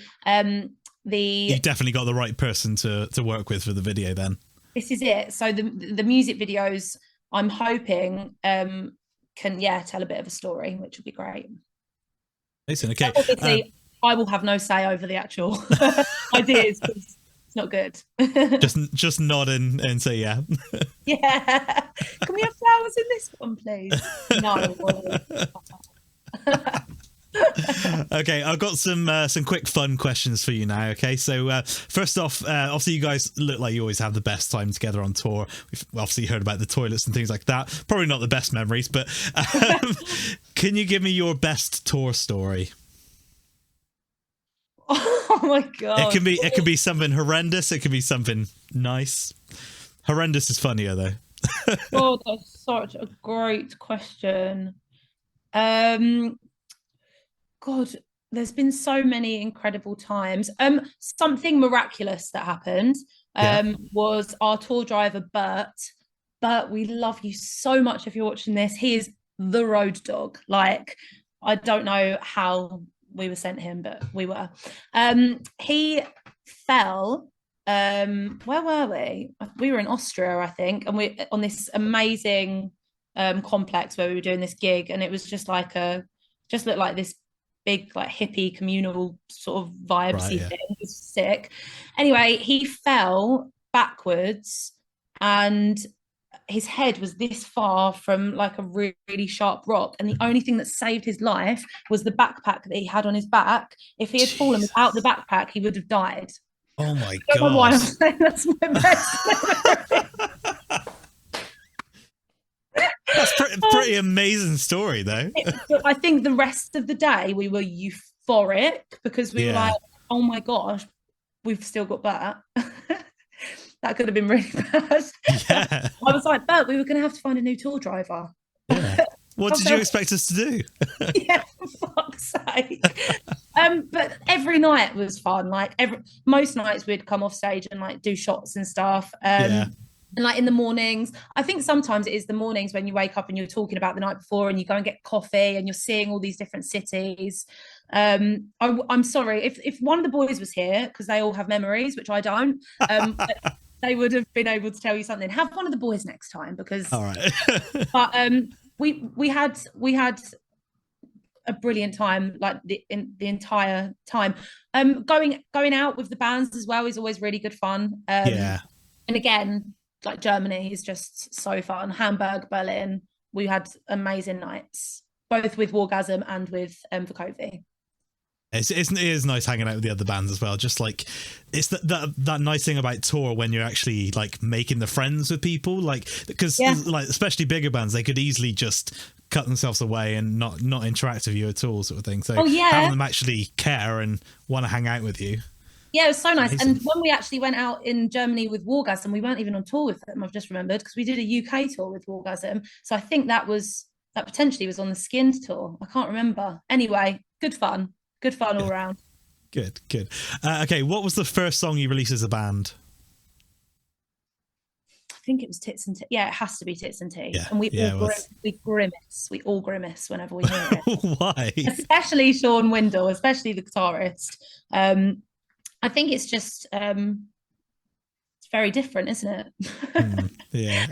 [SPEAKER 2] you
[SPEAKER 1] definitely got the right person to work with for the video then.
[SPEAKER 2] This is it. So the music videos, I'm hoping can tell a bit of a story, which would be great.
[SPEAKER 1] Listen, okay.
[SPEAKER 2] So obviously, I will have no say over the actual ideas because it's not good.
[SPEAKER 1] just nod and say yeah.
[SPEAKER 2] Yeah. Can we have flowers in this one, please? No.
[SPEAKER 1] Okay, I've got some quick fun questions for you now. Okay, so first off, obviously you guys look like you always have the best time together on tour. We've obviously heard about the toilets and things like that. Probably not the best memories, but can you give me your best tour story?
[SPEAKER 2] Oh my god!
[SPEAKER 1] It can be something horrendous. It can be something nice. Horrendous is funnier though.
[SPEAKER 2] God, that's such a great question. God, there's been so many incredible times. Something miraculous that happened was our tour driver, Bert. Bert, we love you so much if you're watching this. He is the road dog. Like, I don't know how we were sent him, but we were. He fell. Where were we? We were in Austria, I think, and we on this amazing complex where we were doing this gig, and it was just looked like this big like hippie communal sort of vibesy thing. It was sick. Anyway, he fell backwards and his head was this far from like a really sharp rock, and the only thing that saved his life was the backpack that he had on his back. If he had fallen without the backpack, he would have died.
[SPEAKER 1] Oh my god.
[SPEAKER 2] That's my best.
[SPEAKER 1] That's pretty amazing story, though.
[SPEAKER 2] I think the rest of the day we were euphoric because we were like, oh my gosh, we've still got that. That could have been really bad.
[SPEAKER 1] Yeah.
[SPEAKER 2] I was like, but we were going to have to find a new tour driver.
[SPEAKER 1] Yeah. What did you expect us to do?
[SPEAKER 2] Yeah, for fuck's sake. But every night was fun. Like most nights we'd come off stage and like do shots and stuff. And like in the mornings, I think sometimes it is the mornings when you wake up and you're talking about the night before and you go and get coffee and you're seeing all these different cities. I'm sorry if one of the boys was here, because they all have memories, which I don't. They would have been able to tell you something. Have one of the boys next time, because.
[SPEAKER 1] All right.
[SPEAKER 2] But we had a brilliant time, like the entire time. Going out with the bands as well is always really good fun. And again, like Germany is just so fun. Hamburg, Berlin, we had amazing nights, both with Wargasm and with Vukovi.
[SPEAKER 1] It is nice hanging out with the other bands as well. Just like it's that nice thing about tour when you're actually like making the friends with people, like because like especially bigger bands, they could easily just cut themselves away and not interact with you at all, sort of thing. So having them actually care and want to hang out with you.
[SPEAKER 2] Yeah, it was so nice. Amazing. And when we actually went out in Germany with Wargasm, we weren't even on tour with them. I've just remembered, because we did a UK tour with Wargasm. So I think that potentially was on the Skinned tour. I can't remember. Anyway, good fun all around.
[SPEAKER 1] Good. Okay, what was the first song you released as a band?
[SPEAKER 2] I think it was Tits and Tea. Yeah, it has to be Tits and Tea.
[SPEAKER 1] Yeah,
[SPEAKER 2] and we grimace. We all grimace whenever we hear it.
[SPEAKER 1] Why?
[SPEAKER 2] Especially Sean Windle, especially the guitarist. I think it's just it's very different, isn't it?
[SPEAKER 1] Yeah,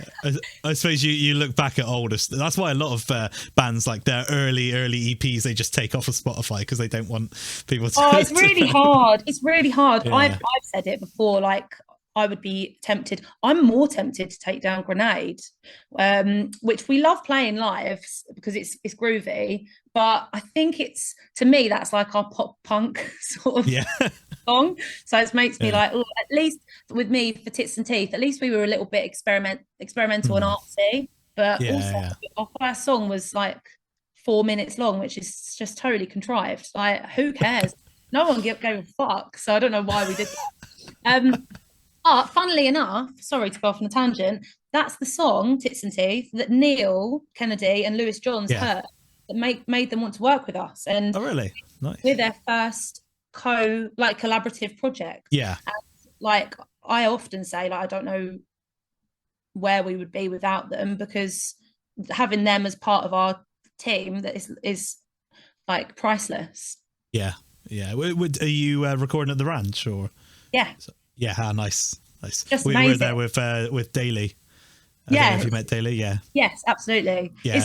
[SPEAKER 1] I suppose you look back at oldest. That's why a lot of bands, like their early EPs, they just take off of Spotify because they don't want people to.
[SPEAKER 2] Oh, it's really hard. It's really hard.
[SPEAKER 1] Yeah.
[SPEAKER 2] I've said it before. Like I would be tempted. I'm more tempted to take down Grenade, which we love playing live because it's groovy. But I think to me, that's like our pop punk sort of song. So it makes me like, at least with me for Tits and Teeth, at least we were a little bit experimental and artsy. But also our first song was like 4 minutes long, which is just totally contrived. Like, who cares? No one gave a fuck. So I don't know why we did that. But funnily enough, sorry to go off on a tangent, that's the song Tits and Teeth that Neil Kennedy and Lewis Johns heard that made them want to work with us. And
[SPEAKER 1] really? Nice.
[SPEAKER 2] We're their first collaborative project.
[SPEAKER 1] Yeah.
[SPEAKER 2] And, like, I often say, like, I don't know where we would be without them, because having them as part of our team that is like priceless.
[SPEAKER 1] Yeah. Are you recording at the ranch or?
[SPEAKER 2] Yeah.
[SPEAKER 1] Yeah, nice.
[SPEAKER 2] Just
[SPEAKER 1] we were there with Daly. I don't know if you met Daly. Yeah.
[SPEAKER 2] Yes, absolutely.
[SPEAKER 1] Yeah,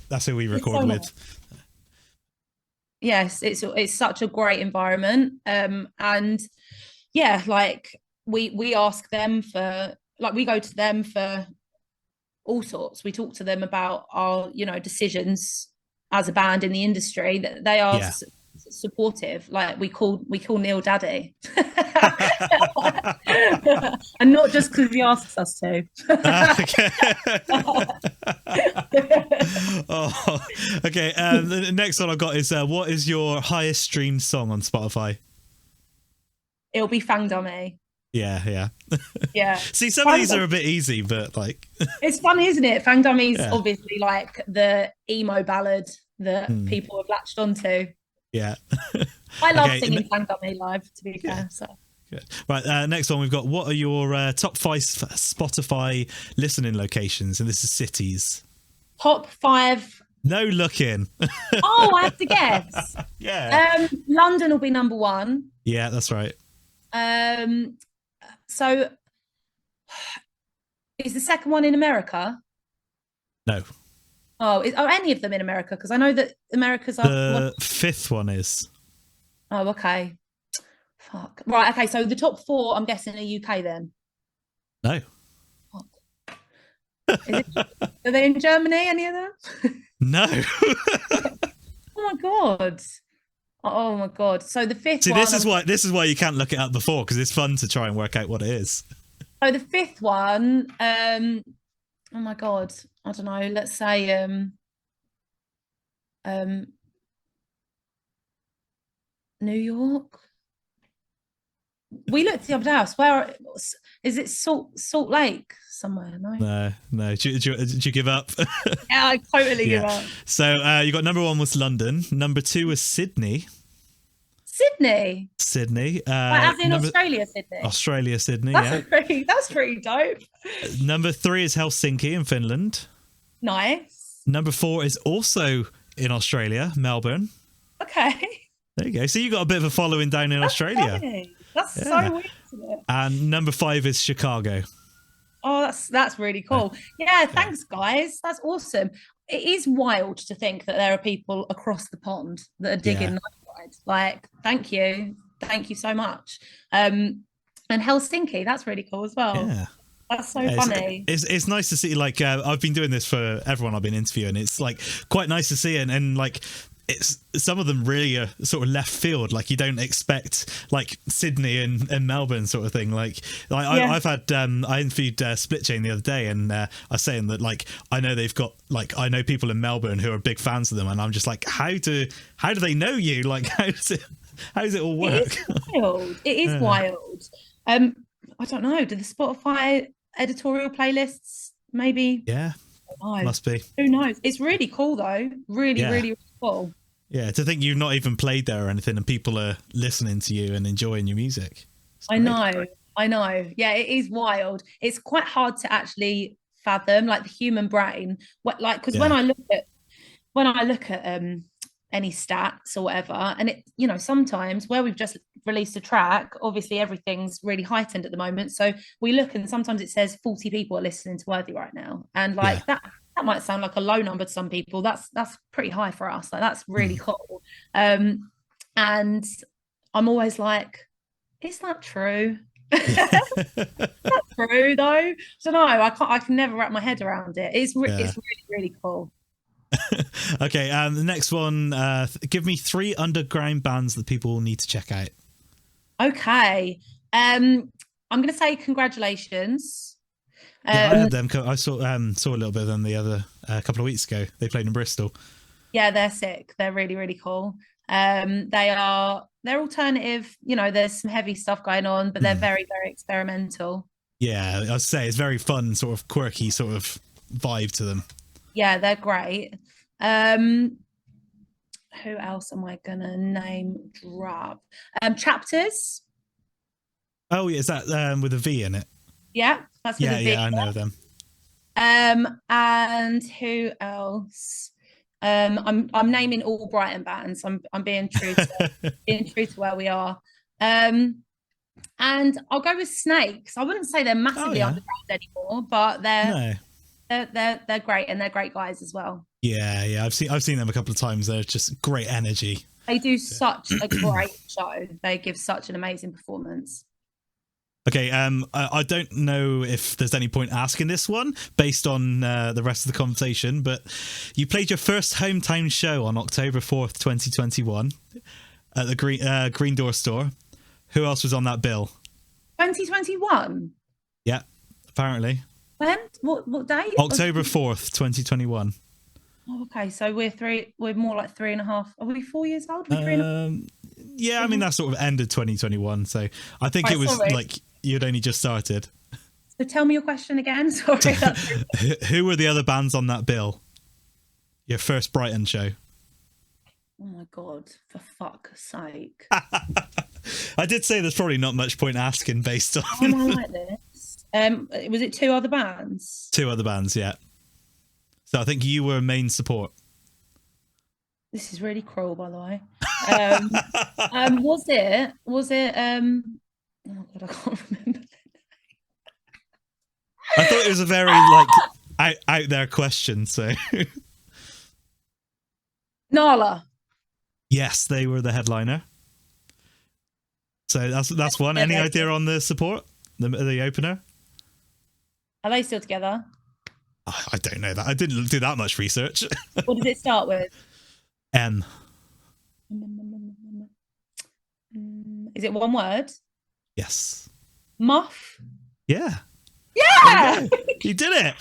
[SPEAKER 1] that's who we record with. Nice.
[SPEAKER 2] Yes, it's such a great environment, and yeah, like we ask them for, like, we go to them for all sorts. We talk to them about our decisions as a band in the industry. That they are supportive. Like, we call Neil Daddy. And not just because he asks us to.
[SPEAKER 1] Okay. The next one I've got is what is your highest streamed song on Spotify?
[SPEAKER 2] It'll be Fang Dummy.
[SPEAKER 1] Yeah. See, some
[SPEAKER 2] of
[SPEAKER 1] these are a bit easy, but like
[SPEAKER 2] it's fun, isn't it? Fang Dummy's obviously like the emo ballad that people have latched onto.
[SPEAKER 1] Yeah.
[SPEAKER 2] I love singing Fang Dummy live, to be fair. So.
[SPEAKER 1] Good. Right, next one we've got, what are your top 5 Spotify listening locations? And this is cities.
[SPEAKER 2] Top 5.
[SPEAKER 1] No looking.
[SPEAKER 2] Oh, I have to guess.
[SPEAKER 1] Yeah.
[SPEAKER 2] London will be number 1.
[SPEAKER 1] Yeah, that's right.
[SPEAKER 2] So is the second one in America?
[SPEAKER 1] No.
[SPEAKER 2] Oh, are any of them in America? Because I know that America's
[SPEAKER 1] the 5th one is.
[SPEAKER 2] Oh, okay. Fuck. Right, okay, so the top 4, I'm guessing, are UK then?
[SPEAKER 1] No.
[SPEAKER 2] Are they in Germany, any of them?
[SPEAKER 1] No.
[SPEAKER 2] Oh my god. So the 5th one...
[SPEAKER 1] this is why you can't look it up before, because it's fun to try and work out what it is.
[SPEAKER 2] So the 5th one, oh my god, I don't know, let's say New York. We looked the other day. I swear, is it Salt Lake somewhere?
[SPEAKER 1] No. Do you give up?
[SPEAKER 2] Yeah, I totally give up.
[SPEAKER 1] So you got number 1 was London. Number 2 was Sydney.
[SPEAKER 2] Sydney.
[SPEAKER 1] As
[SPEAKER 2] in Australia, Sydney.
[SPEAKER 1] Australia, Sydney.
[SPEAKER 2] That's pretty dope.
[SPEAKER 1] Number 3 is Helsinki in Finland.
[SPEAKER 2] Nice.
[SPEAKER 1] Number 4 is also in Australia, Melbourne.
[SPEAKER 2] Okay.
[SPEAKER 1] There you go. So you got a bit of a following down in Australia.
[SPEAKER 2] Funny. That's so weird, isn't it?
[SPEAKER 1] And number 5 is Chicago.
[SPEAKER 2] Oh, that's really cool. Yeah, thanks, guys. That's awesome. It is wild to think that there are people across the pond that are digging Night Ride. Like, thank you so much. And Helsinki, that's really cool as well. Yeah. That's so funny.
[SPEAKER 1] It's nice to see, like, I've been doing this for everyone I've been interviewing. It's like quite nice to see it, and like it's some of them really are sort of left field. Like, you don't expect like Sydney and Melbourne sort of thing. I've had I interviewed Split Chain the other day, and I was saying that, like, I know they've got, like, I know people in Melbourne who are big fans of them, and I'm just like, how do they know you? Like, how does it all work?
[SPEAKER 2] It is wild. I don't know. Do the Spotify editorial playlists maybe?
[SPEAKER 1] Yeah, must be.
[SPEAKER 2] Who knows? It's really cool though. Really cool.
[SPEAKER 1] Yeah, to think you've not even played there or anything, and people are listening to you and enjoying your music. I know.
[SPEAKER 2] Yeah, it is wild. It's quite hard to actually fathom, like, the human brain. Because when I look at any stats or whatever, and it, sometimes where we've just released a track, obviously everything's really heightened at the moment, so we look and sometimes it says 40 people are listening to Worthy right now, and like that might sound like a low number to some people. That's pretty high for us. Like, that's really cool. And I'm always like, is that true? That's true, though. I don't know. I can never wrap my head around it. It's really, really cool.
[SPEAKER 1] Okay, the next one. Give me 3 underground bands that people need to check out.
[SPEAKER 2] Okay. I'm going to say congratulations.
[SPEAKER 1] Yeah, I had them. I saw a little bit of them the other couple of weeks ago. They played in Bristol.
[SPEAKER 2] Yeah, they're sick. They're really, really cool. They're alternative. There's some heavy stuff going on, but they're very, very experimental.
[SPEAKER 1] Yeah, I'd say it's very fun, sort of quirky sort of vibe to them.
[SPEAKER 2] Yeah, they're great. Who else am I gonna name drop? Chapters.
[SPEAKER 1] Oh, yeah, is that with a V in it?
[SPEAKER 2] Yeah, that's with a V.
[SPEAKER 1] Yeah, I know them.
[SPEAKER 2] And who else? I'm naming all Brighton bands. I'm being true to where we are. And I'll go with Snakes. I wouldn't say they're massively underground anymore, but they're great, and they're great guys as well.
[SPEAKER 1] Yeah, I've seen them a couple of times. They're just great energy.
[SPEAKER 2] They do such a great show. They give such an amazing performance.
[SPEAKER 1] Okay, I don't know if there's any point asking this one based on the rest of the conversation, but you played your first hometown show on October 4th, 2021 at the Green Door store. Who else was on that bill?
[SPEAKER 2] 2021?
[SPEAKER 1] Yeah, apparently.
[SPEAKER 2] When? What date?
[SPEAKER 1] October 4th, 2021.
[SPEAKER 2] Oh, okay, so we're more like 3.5. Are we 4 years old?
[SPEAKER 1] Yeah, I mean, that's sort of ended 2021, so I think it was like you'd only just started.
[SPEAKER 2] So tell me your question again. Sorry.
[SPEAKER 1] Who were the other bands on that bill? Your first Brighton show.
[SPEAKER 2] Oh my God, for fuck's sake.
[SPEAKER 1] I did say there's probably not much point asking based on...
[SPEAKER 2] I like this. Was it 2 other bands?
[SPEAKER 1] 2 other bands, yeah. So I think you were main support.
[SPEAKER 2] This is really cruel, by the way. Was it oh my God, I can't remember.
[SPEAKER 1] I thought it was a very out there question, so
[SPEAKER 2] Nala.
[SPEAKER 1] Yes, they were the headliner. So that's one. Any idea on the support? The opener?
[SPEAKER 2] Are they still together?
[SPEAKER 1] I don't know that. I didn't do that much research.
[SPEAKER 2] What does it start with?
[SPEAKER 1] M.
[SPEAKER 2] Is it one word?
[SPEAKER 1] Yes.
[SPEAKER 2] Muff?
[SPEAKER 1] Yeah.
[SPEAKER 2] Yeah!
[SPEAKER 1] You did it!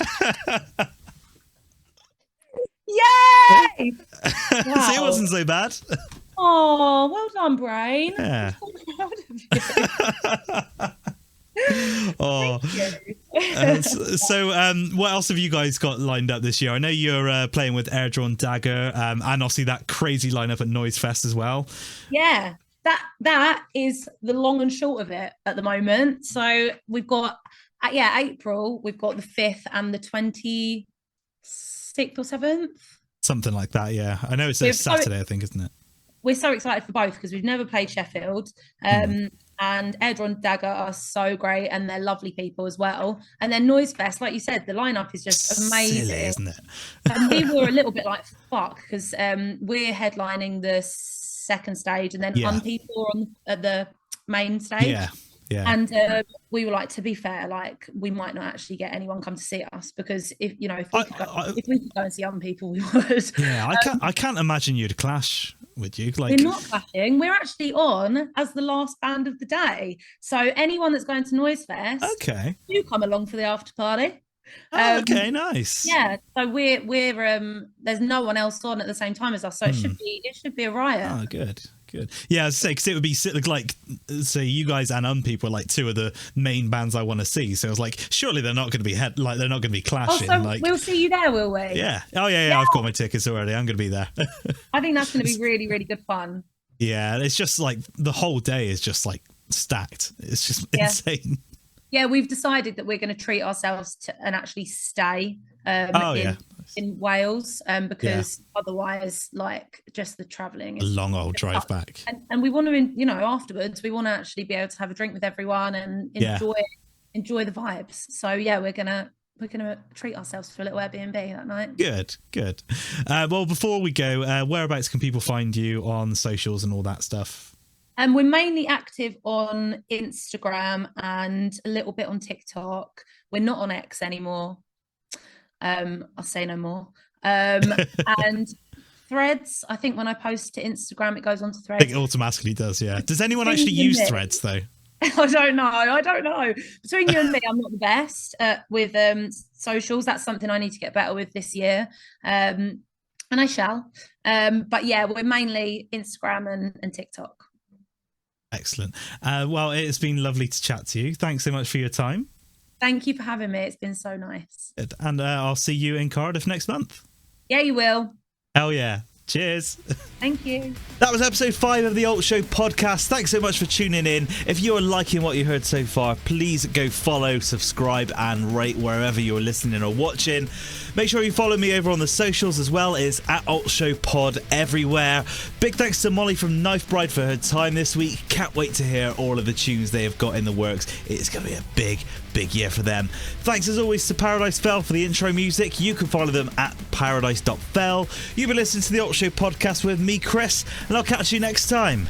[SPEAKER 2] Yay!
[SPEAKER 1] Wow. See, it wasn't so bad.
[SPEAKER 2] Oh, well done, Brain.
[SPEAKER 1] Yeah.
[SPEAKER 2] I'm so proud of you.
[SPEAKER 1] Oh, so what else have you guys got lined up this year? I know you're playing with Air Drawn Dagger, and obviously that crazy lineup at Noise Fest as well.
[SPEAKER 2] Yeah, that is the long and short of it at the moment. So we've got April, we've got the 5th and the 26th or 7th,
[SPEAKER 1] something like that. Yeah, I know it's a Saturday, I think, isn't it?
[SPEAKER 2] We're so excited for both because we've never played Sheffield. And Air Drawn Dagger are so great, and they're lovely people as well. And then Noise Fest, like you said, the lineup is just amazing,
[SPEAKER 1] silly, isn't it?
[SPEAKER 2] And we were a little bit like, fuck, because we're headlining the 2nd stage, and then people are on the main stage.
[SPEAKER 1] Yeah.
[SPEAKER 2] And we were like, to be fair, like we might not actually get anyone come to see us, because if we could go and see other people, we would.
[SPEAKER 1] Yeah, I can't imagine you'd clash with you. Like,
[SPEAKER 2] we're not clashing. We're actually on as the last band of the day. So anyone that's going to Noise Fest, do come along for the after party.
[SPEAKER 1] Okay, nice.
[SPEAKER 2] Yeah, so we're there's no one else on at the same time as us, so it should be a riot.
[SPEAKER 1] Oh, good. Yeah, I'd say, because it would be like, say, you guys and people are like 2 of the main bands I want to see. So I was like, surely they're not going to be they're not going to be clashing.
[SPEAKER 2] Oh, so we'll see you there, will we?
[SPEAKER 1] Yeah. Oh yeah. I've got my tickets already. I'm going to be there.
[SPEAKER 2] I think that's going to be really, really good fun.
[SPEAKER 1] Yeah, it's just like the whole day is just like stacked. It's just insane.
[SPEAKER 2] Yeah, we've decided that we're going to treat ourselves and actually stay in Wales, because otherwise, like, just the travelling,
[SPEAKER 1] a long old drive back.
[SPEAKER 2] And we want to, afterwards, we want to actually be able to have a drink with everyone and enjoy the vibes. So yeah, we're gonna treat ourselves to a little Airbnb that night. Good.
[SPEAKER 1] Well, before we go, whereabouts can people find you on socials and all that stuff?
[SPEAKER 2] And we're mainly active on Instagram and a little bit on TikTok. We're not on X anymore. I'll say no more. And Threads, I think when I post to Instagram, it goes on to Threads.
[SPEAKER 1] I think it automatically does, yeah. Does anyone actually use Threads, though?
[SPEAKER 2] I don't know. Between you and me, I'm not the best with socials. That's something I need to get better with this year. And I shall. But yeah, we're mainly Instagram and TikTok.
[SPEAKER 1] Excellent. Well, it's been lovely to chat to you. Thanks so much for your time.
[SPEAKER 2] Thank you for having me. It's been so nice.
[SPEAKER 1] And I'll see you in Cardiff next month.
[SPEAKER 2] Yeah, you will.
[SPEAKER 1] Hell yeah. Cheers.
[SPEAKER 2] Thank you.
[SPEAKER 1] That was episode 5 of the Alt Show podcast. Thanks so much for tuning in. If you're liking what you heard so far, please go follow, subscribe and rate wherever you're listening or watching. Make sure you follow me over on the socials as well. It's at Alt Show Pod everywhere. Big thanks to Mollie from Knife Bride for her time this week. Can't wait to hear all of the tunes they have got in the works. It's going to be a big year for them. Thanks as always to Paradise Fell for the intro music. You can follow them at paradise.fell. You've been listening to the Alt Show podcast with me, Chris, and I'll catch you next time.